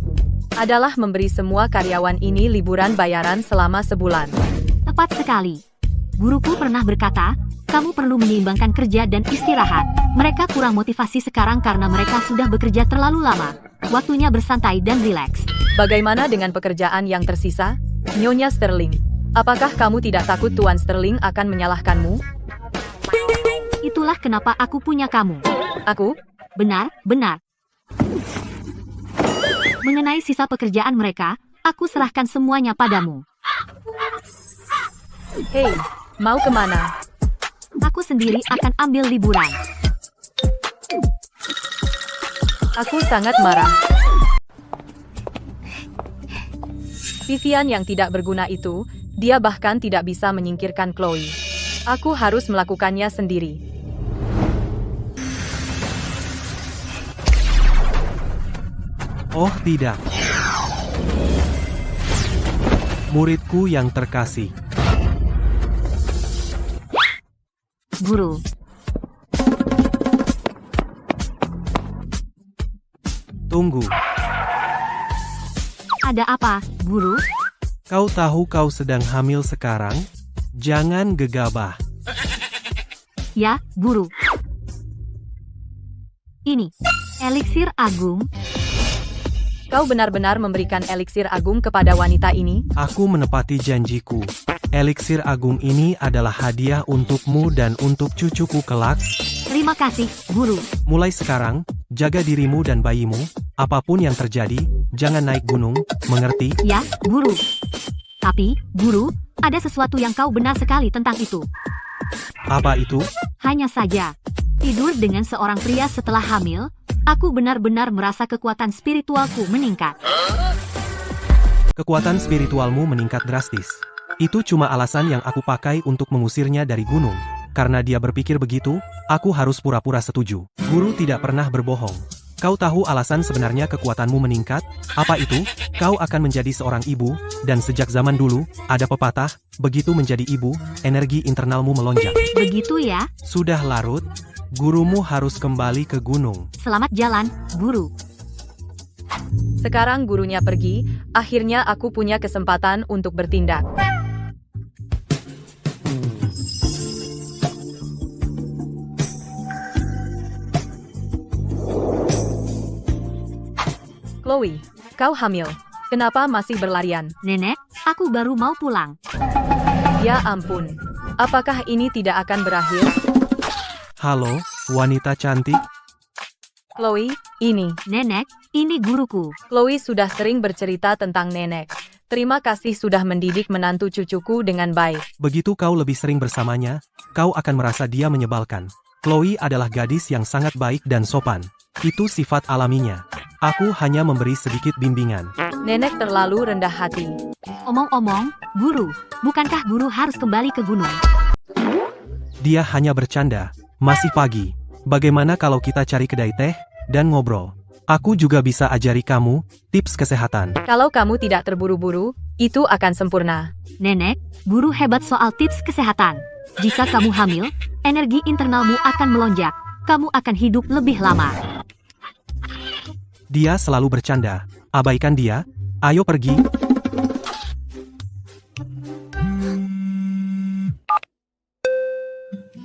adalah memberi semua karyawan ini liburan bayaran selama sebulan. Tepat sekali. Guruku pernah berkata, kamu perlu menyeimbangkan kerja dan istirahat. Mereka kurang motivasi sekarang karena mereka sudah bekerja terlalu lama. Waktunya bersantai dan rileks. Bagaimana dengan pekerjaan yang tersisa? Nyonya Sterling, apakah kamu tidak takut Tuan Sterling akan menyalahkanmu? Itulah kenapa aku punya kamu. Aku? Benar, benar. Mengenai sisa pekerjaan mereka, aku serahkan semuanya padamu. Hei, mau kemana? Aku sendiri akan ambil liburan. Aku sangat marah. Vivian yang tidak berguna itu, dia bahkan tidak bisa menyingkirkan Chloe. Aku harus melakukannya sendiri. Oh tidak. Muridku yang terkasih. Guru, Tunggu. ada apa, guru? Kau tahu kau sedang hamil sekarang? Jangan gegabah. Ya, guru. Ini, eliksir agung. Kau benar-benar memberikan eliksir agung kepada wanita ini? Aku menepati janjiku. Eliksir agung ini adalah hadiah untukmu dan untuk cucuku kelak. Terima kasih, guru. Mulai sekarang, jaga dirimu dan bayimu. Apapun yang terjadi, jangan naik gunung, mengerti? Ya, guru. Tapi, guru, ada sesuatu yang kau benar sekali tentang itu. Apa itu? Hanya saja, Tidur dengan seorang pria setelah hamil, aku benar-benar merasa kekuatan spiritualku meningkat. Kekuatan spiritualmu meningkat drastis. Itu cuma alasan yang aku pakai untuk mengusirnya dari gunung. Karena dia berpikir begitu, aku harus pura-pura setuju. Guru tidak pernah berbohong. Kau tahu alasan sebenarnya kekuatanmu meningkat? Apa itu? Kau akan menjadi seorang ibu, dan sejak zaman dulu, ada pepatah, begitu menjadi ibu, energi internalmu melonjak. Begitu ya? Sudah larut, gurumu harus kembali ke gunung. Selamat jalan, guru. Sekarang gurunya pergi, akhirnya aku punya kesempatan untuk bertindak. Chloe, kau hamil. Kenapa masih berlarian? Nenek, aku baru mau pulang. Ya ampun. Apakah ini tidak akan berakhir? Halo, wanita cantik. Chloe, ini. Nenek, ini guruku. Chloe sudah sering bercerita tentang nenek. Terima kasih sudah mendidik menantu cucuku dengan baik. Begitu kau lebih sering bersamanya, kau akan merasa dia menyebalkan. Chloe adalah gadis yang sangat baik dan sopan. Itu sifat alaminya. Aku hanya memberi sedikit bimbingan. Nenek terlalu rendah hati. Omong-omong, guru, bukankah guru harus kembali ke gunung? Dia hanya bercanda. Masih pagi. Bagaimana kalau kita cari kedai teh dan ngobrol? Aku juga bisa ajari kamu tips kesehatan. Kalau kamu tidak terburu-buru, itu akan sempurna. Nenek, guru hebat soal tips kesehatan. Jika kamu hamil, energi internalmu akan melonjak. Kamu akan hidup lebih lama. Dia selalu bercanda. Abaikan dia. Ayo pergi.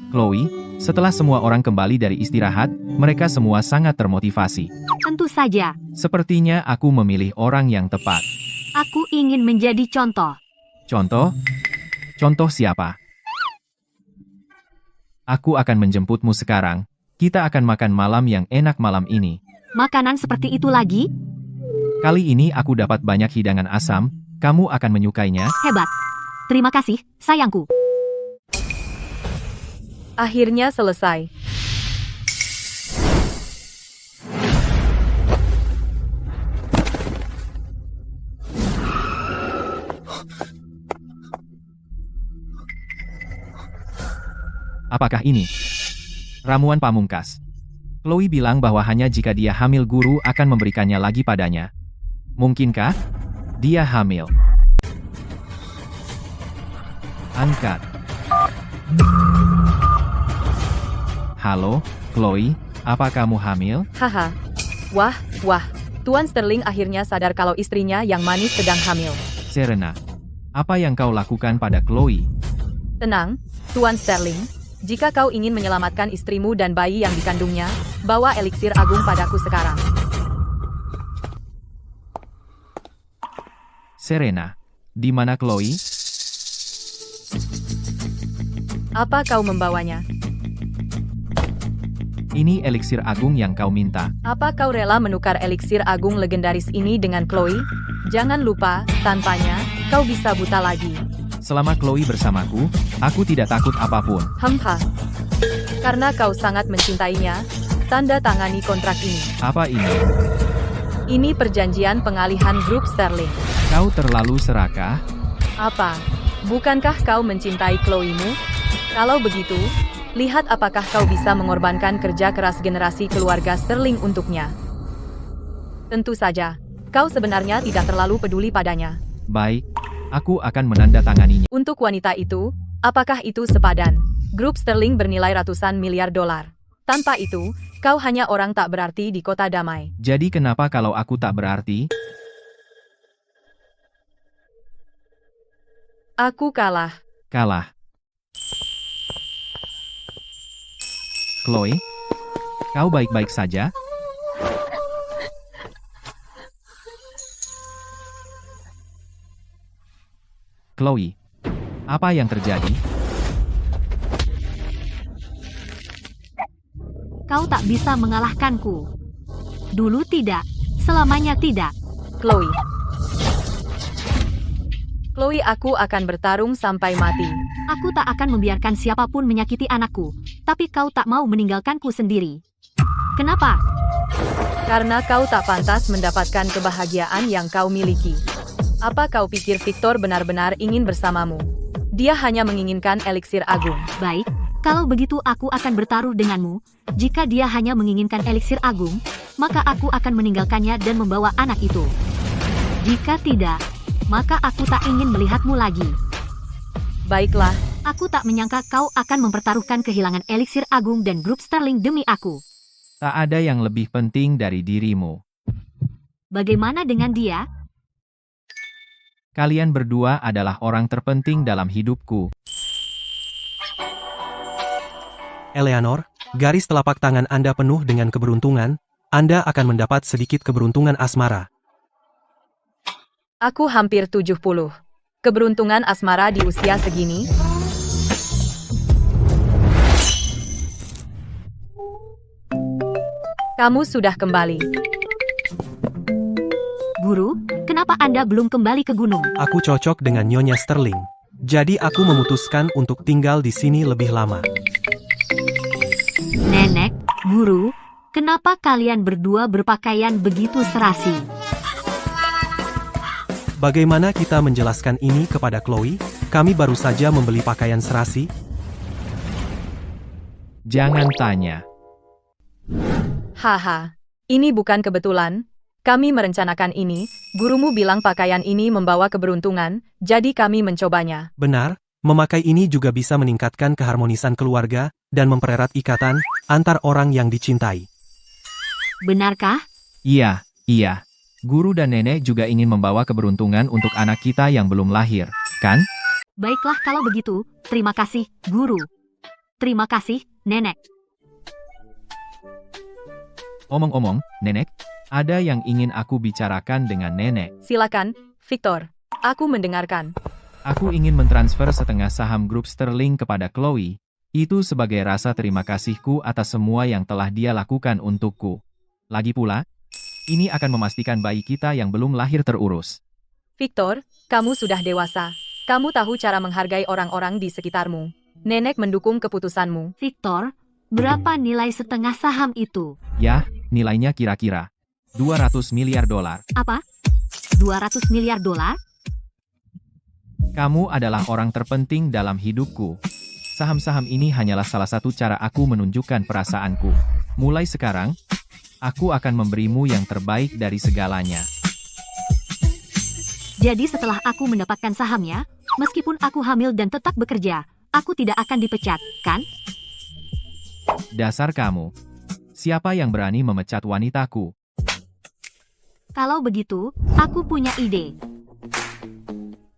Chloe, setelah semua orang kembali dari istirahat, mereka semua sangat termotivasi. Tentu saja, Sepertinya aku memilih orang yang tepat. aku ingin menjadi contoh. Contoh? Contoh siapa? Aku akan menjemputmu sekarang. Kita akan makan malam yang enak malam ini. Makanan seperti itu lagi? Kali ini aku dapat banyak hidangan asam. Kamu akan menyukainya. Hebat. Terima kasih, sayangku. Akhirnya selesai. Apakah ini? Ramuan pamungkas. Chloe bilang bahwa hanya jika dia hamil guru akan memberikannya lagi padanya. Mungkinkah? Dia hamil. Angkat. Halo, Chloe, apa kamu hamil? Haha. Wah. Tuan Sterling akhirnya sadar kalau istrinya yang manis sedang hamil. Serena, apa yang kau lakukan pada Chloe? Tenang, Tuan Sterling. Jika kau ingin menyelamatkan istrimu dan bayi yang dikandungnya, bawa eliksir agung padaku sekarang. Serena, di mana Chloe? Apa kau membawanya? Ini eliksir agung yang kau minta. Apa kau rela menukar eliksir agung legendaris ini dengan Chloe? Jangan lupa, tanpanya, kau bisa buta lagi. Selama Chloe bersamaku, aku tidak takut apapun. Hemha. Karena kau sangat mencintainya, tanda tangani kontrak ini. Apa ini? Ini perjanjian pengalihan grup Sterling. Kau terlalu serakah? Apa? Bukankah kau mencintai Chloe-mu? Kalau begitu, lihat apakah kau bisa mengorbankan kerja keras generasi keluarga Sterling untuknya. Tentu saja, kau sebenarnya tidak terlalu peduli padanya. Baik, aku akan menandatanganinya. Untuk wanita itu, apakah itu sepadan? Grup Sterling bernilai ratusan miliar dolar. Tanpa itu, kau hanya orang tak berarti di kota damai. Jadi kenapa kalau aku tak berarti? Aku kalah. Kalah. Chloe, kau baik-baik saja? Chloe, apa yang terjadi? Kau tak bisa mengalahkanku. Dulu tidak, selamanya tidak. Chloe. Chloe, aku akan bertarung sampai mati. Aku tak akan membiarkan siapapun menyakiti anakku, tapi kau tak mau meninggalkanku sendiri. Kenapa? Karena kau tak pantas mendapatkan kebahagiaan yang kau miliki. Apa kau pikir Victor benar-benar ingin bersamamu? Dia hanya menginginkan eliksir agung. Baik, kalau begitu aku akan bertaruh denganmu. Jika dia hanya menginginkan eliksir agung, maka aku akan meninggalkannya dan membawa anak itu. Jika tidak, maka aku tak ingin melihatmu lagi. Baiklah, Aku tak menyangka kau akan mempertaruhkan kehilangan eliksir agung dan grup Sterling demi aku. Tak ada yang lebih penting dari dirimu. Bagaimana dengan dia? Kalian berdua adalah orang terpenting dalam hidupku. Eleanor, garis telapak tangan Anda penuh dengan keberuntungan, Anda akan mendapat sedikit keberuntungan asmara. aku hampir 70. Keberuntungan asmara di usia segini? Kamu sudah kembali. Guru, kenapa Anda belum kembali ke gunung? Aku cocok dengan Nyonya Sterling. Jadi aku memutuskan untuk tinggal di sini lebih lama. Nenek, guru, kenapa kalian berdua berpakaian begitu serasi? Bagaimana kita menjelaskan ini kepada Chloe? Kami baru saja membeli pakaian serasi. Jangan tanya. Haha, ini bukan kebetulan. Kami merencanakan ini, gurumu bilang pakaian ini membawa keberuntungan, jadi kami mencobanya. Benar, memakai ini juga bisa meningkatkan keharmonisan keluarga dan mempererat ikatan antar orang yang dicintai. Benarkah? Iya. Guru dan nenek juga ingin membawa keberuntungan untuk anak kita yang belum lahir, kan? Baiklah kalau begitu, terima kasih, guru. Terima kasih, nenek. Omong-omong, nenek, ada yang ingin aku bicarakan dengan nenek. Silakan, Victor. Aku mendengarkan. Aku ingin mentransfer setengah saham grup Sterling kepada Chloe. Itu sebagai rasa terima kasihku atas semua yang telah dia lakukan untukku. Lagi pula, ini akan memastikan bayi kita yang belum lahir terurus. Victor, kamu sudah dewasa. Kamu tahu cara menghargai orang-orang di sekitarmu. Nenek mendukung keputusanmu. Victor, berapa nilai setengah saham itu? Yah, nilainya kira-kira $200 miliar. Apa? 200 miliar dolar? Kamu adalah orang terpenting dalam hidupku. Saham-saham ini hanyalah salah satu cara aku menunjukkan perasaanku. Mulai sekarang, aku akan memberimu yang terbaik dari segalanya. Jadi setelah aku mendapatkan sahamnya, meskipun aku hamil dan tetap bekerja, aku tidak akan dipecat, kan? Dasar kamu. Siapa yang berani memecat wanitaku? Kalau begitu, aku punya ide.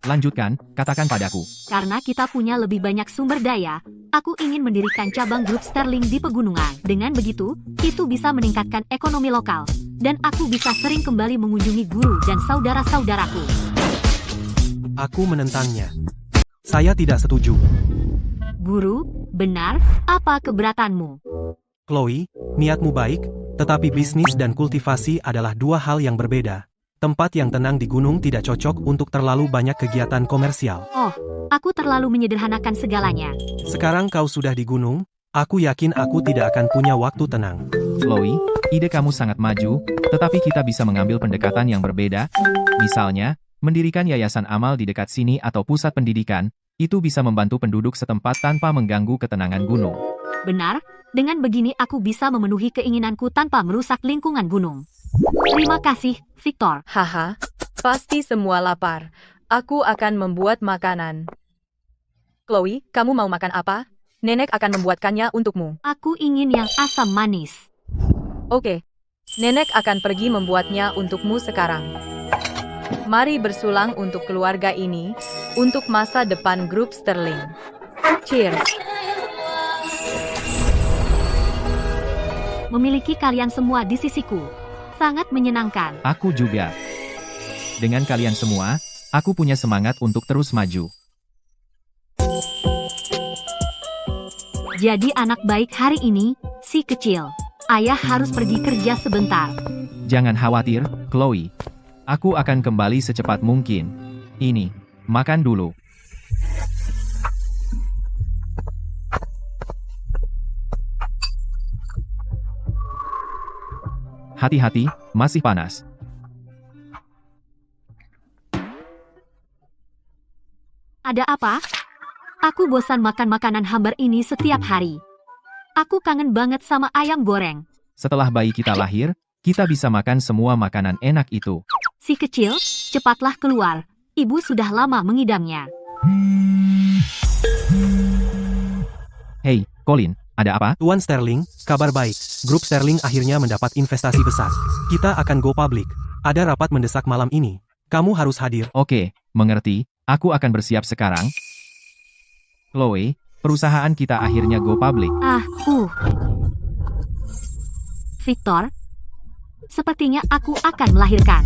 Lanjutkan, katakan padaku. Karena kita punya lebih banyak sumber daya, aku ingin mendirikan cabang grup Sterling di pegunungan. Dengan begitu, itu bisa meningkatkan ekonomi lokal. Dan aku bisa sering kembali mengunjungi guru dan saudara-saudaraku. Aku menentangnya. Saya tidak setuju. Guru, benar, apa keberatanmu? Chloe, niatmu baik, tetapi bisnis dan kultivasi adalah dua hal yang berbeda. Tempat yang tenang di gunung tidak cocok untuk terlalu banyak kegiatan komersial. Oh, aku terlalu menyederhanakan segalanya. Sekarang kau sudah di gunung, aku yakin aku tidak akan punya waktu tenang. Chloe, ide kamu sangat maju, tetapi kita bisa mengambil pendekatan yang berbeda. Misalnya, mendirikan yayasan amal di dekat sini atau pusat pendidikan, itu bisa membantu penduduk setempat tanpa mengganggu ketenangan gunung. Benar, dengan begini aku bisa memenuhi keinginanku tanpa merusak lingkungan gunung. Terima kasih, Victor. Haha, pasti semua lapar. Aku akan membuat makanan. Chloe, kamu mau makan apa? Nenek akan membuatkannya untukmu. Aku ingin yang asam manis. Oke. Nenek akan pergi membuatnya untukmu sekarang. Mari bersulang untuk keluarga ini, untuk masa depan grup Sterling. Cheers. Memiliki kalian semua di sisiku. Sangat menyenangkan. Aku juga. Dengan kalian semua, aku punya semangat untuk terus maju. Jadi anak baik hari ini, si kecil. Ayah harus pergi kerja sebentar. Jangan khawatir, Chloe. Aku akan kembali secepat mungkin. Ini, makan dulu. Hati-hati, masih panas. Ada apa? Aku bosan makan makanan hambar ini setiap hari. Aku kangen banget sama ayam goreng. Setelah bayi kita lahir, kita bisa makan semua makanan enak itu. Si kecil, cepatlah keluar. Ibu sudah lama mengidamnya. Hei, Colin, ada apa? Tuan Sterling, kabar baik. Grup Sterling akhirnya mendapat investasi besar. Kita akan go public. Ada rapat mendesak malam ini. Kamu harus hadir. Oke, mengerti. Aku akan bersiap sekarang. Chloe, perusahaan kita akhirnya go public. Victor, sepertinya aku akan melahirkan.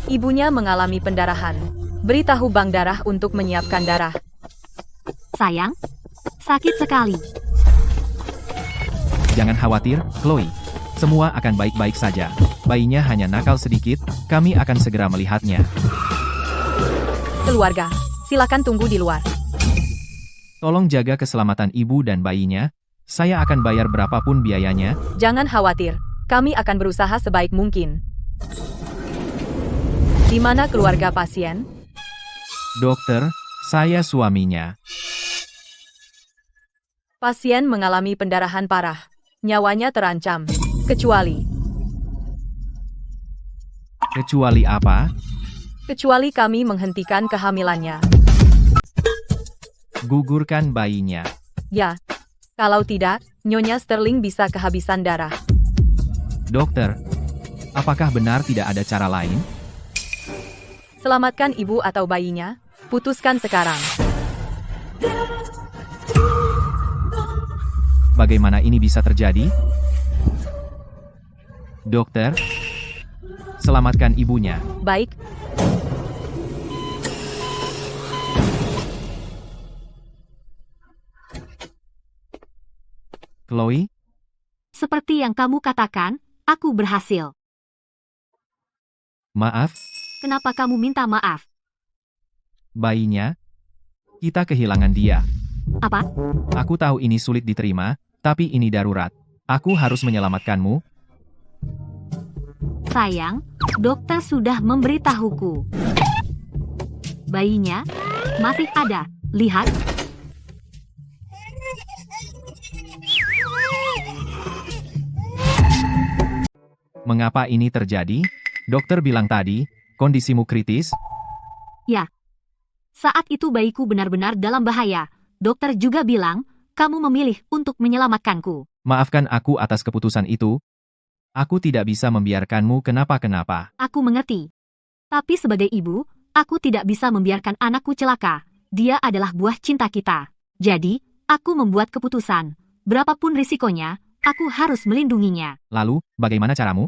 Ibunya mengalami pendarahan. Beritahu bank darah untuk menyiapkan darah. Sayang, sakit sekali. Jangan khawatir, Chloe. Semua akan baik-baik saja. Bayinya hanya nakal sedikit, kami akan segera melihatnya. Keluarga, silakan tunggu di luar. Tolong jaga keselamatan ibu dan bayinya. Saya akan bayar berapapun biayanya. Jangan khawatir, kami akan berusaha sebaik mungkin. Di mana keluarga pasien? Dokter, saya suaminya. Pasien mengalami pendarahan parah. Nyawanya terancam. Kecuali apa? Kecuali kami menghentikan kehamilannya. Gugurkan bayinya. Ya. Kalau tidak, Nyonya Sterling bisa kehabisan darah. Dokter, apakah benar tidak ada cara lain? Selamatkan ibu atau bayinya. Putuskan sekarang. Bagaimana ini bisa terjadi? Dokter, selamatkan ibunya. Baik. Chloe, Seperti yang kamu katakan, aku berhasil. maaf, Kenapa kamu minta maaf? bayinya. Kita kehilangan dia. Apa? Aku tahu ini sulit diterima, tapi ini darurat. Aku harus menyelamatkanmu. Sayang, dokter sudah memberitahuku. Bayinya masih ada. Lihat. Mengapa ini terjadi? Dokter bilang tadi, kondisimu kritis. Ya. Saat itu bayiku benar-benar dalam bahaya. Dokter juga bilang, kamu memilih untuk menyelamatkanku. Maafkan aku atas keputusan itu. Aku tidak bisa membiarkanmu kenapa-kenapa. Aku mengerti. Tapi sebagai ibu, aku tidak bisa membiarkan anakku celaka. Dia adalah buah cinta kita. Jadi, aku membuat keputusan. Berapapun risikonya, aku harus melindunginya. Lalu, bagaimana caramu?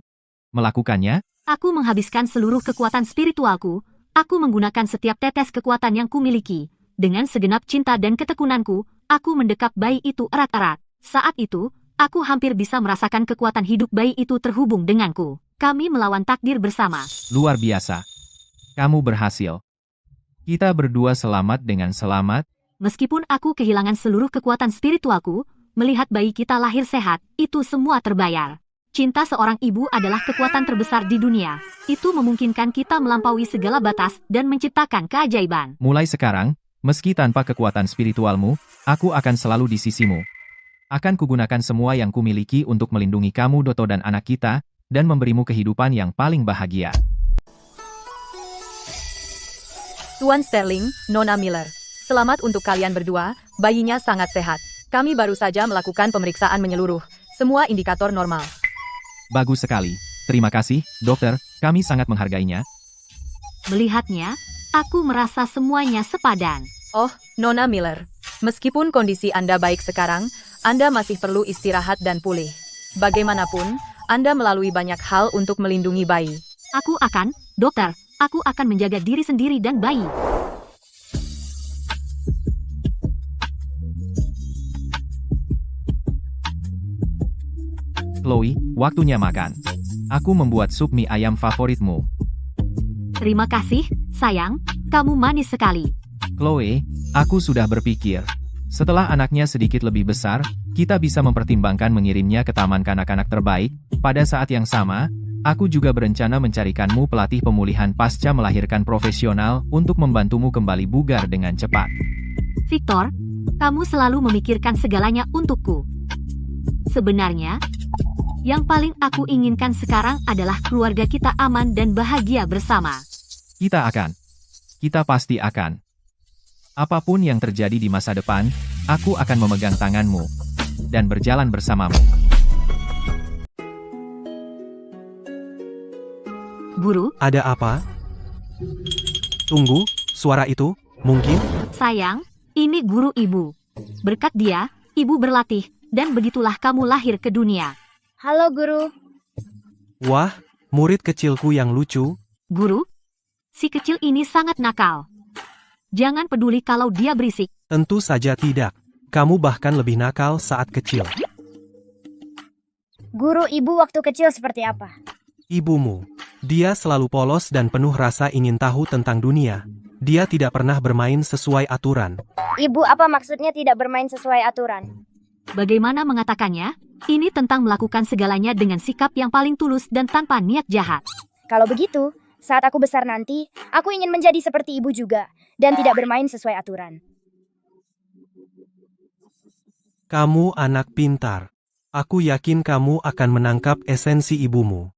Melakukannya? Aku menghabiskan seluruh kekuatan spiritualku. Aku menggunakan setiap tetes kekuatan yang kumiliki. Dengan segenap cinta dan ketekunanku, aku mendekap bayi itu erat-erat. Saat itu, aku hampir bisa merasakan kekuatan hidup bayi itu terhubung denganku. Kami melawan takdir bersama. Luar biasa. Kamu berhasil. Kita berdua selamat dengan selamat. Meskipun aku kehilangan seluruh kekuatan spiritualku, melihat bayi kita lahir sehat, itu semua terbayar. Cinta seorang ibu adalah kekuatan terbesar di dunia. Itu memungkinkan kita melampaui segala batas dan menciptakan keajaiban. Mulai sekarang, meski tanpa kekuatan spiritualmu, aku akan selalu di sisimu. Akan kugunakan semua yang kumiliki untuk melindungi kamu, Doto, dan anak kita, dan memberimu kehidupan yang paling bahagia. Tuan Sterling, Nona Miller. Selamat untuk kalian berdua, bayinya sangat sehat. Kami baru saja melakukan pemeriksaan menyeluruh. Semua indikator normal. Bagus sekali. Terima kasih, dokter. Kami sangat menghargainya. Melihatnya, aku merasa semuanya sepadan. Oh, Nona Miller. Meskipun kondisi Anda baik sekarang, Anda masih perlu istirahat dan pulih. Bagaimanapun, Anda melalui banyak hal untuk melindungi bayi. Dokter, aku akan menjaga diri sendiri dan bayi. Chloe, waktunya makan. Aku membuat sup mie ayam favoritmu. Terima kasih, Sayang, kamu manis sekali. Chloe, aku sudah berpikir. Setelah anaknya sedikit lebih besar, kita bisa mempertimbangkan mengirimnya ke taman kanak-kanak terbaik. Pada saat yang sama, aku juga berencana mencarikanmu pelatih pemulihan pasca melahirkan profesional untuk membantumu kembali bugar dengan cepat. Victor, kamu selalu memikirkan segalanya untukku. Sebenarnya, yang paling aku inginkan sekarang adalah keluarga kita aman dan bahagia bersama. Kita pasti akan. Apapun yang terjadi di masa depan, aku akan memegang tanganmu dan berjalan bersamamu. Guru, Ada apa? Tunggu, suara itu, mungkin? sayang, ini guru ibu. Berkat dia, ibu berlatih, dan begitulah kamu lahir ke dunia. Halo guru, Wah, murid kecilku yang lucu. Guru, si kecil ini sangat nakal. Jangan peduli kalau dia berisik. Tentu saja tidak. Kamu bahkan lebih nakal saat kecil. guru ibu waktu kecil seperti apa? Ibumu. Dia selalu polos dan penuh rasa ingin tahu tentang dunia. Dia tidak pernah bermain sesuai aturan. Ibu apa maksudnya tidak bermain sesuai aturan? Bagaimana mengatakannya? Ini tentang melakukan segalanya dengan sikap yang paling tulus dan tanpa niat jahat. Kalau begitu, saat aku besar nanti, aku ingin menjadi seperti ibu juga, dan tidak bermain sesuai aturan. Kamu anak pintar. Aku yakin kamu akan menangkap esensi ibumu.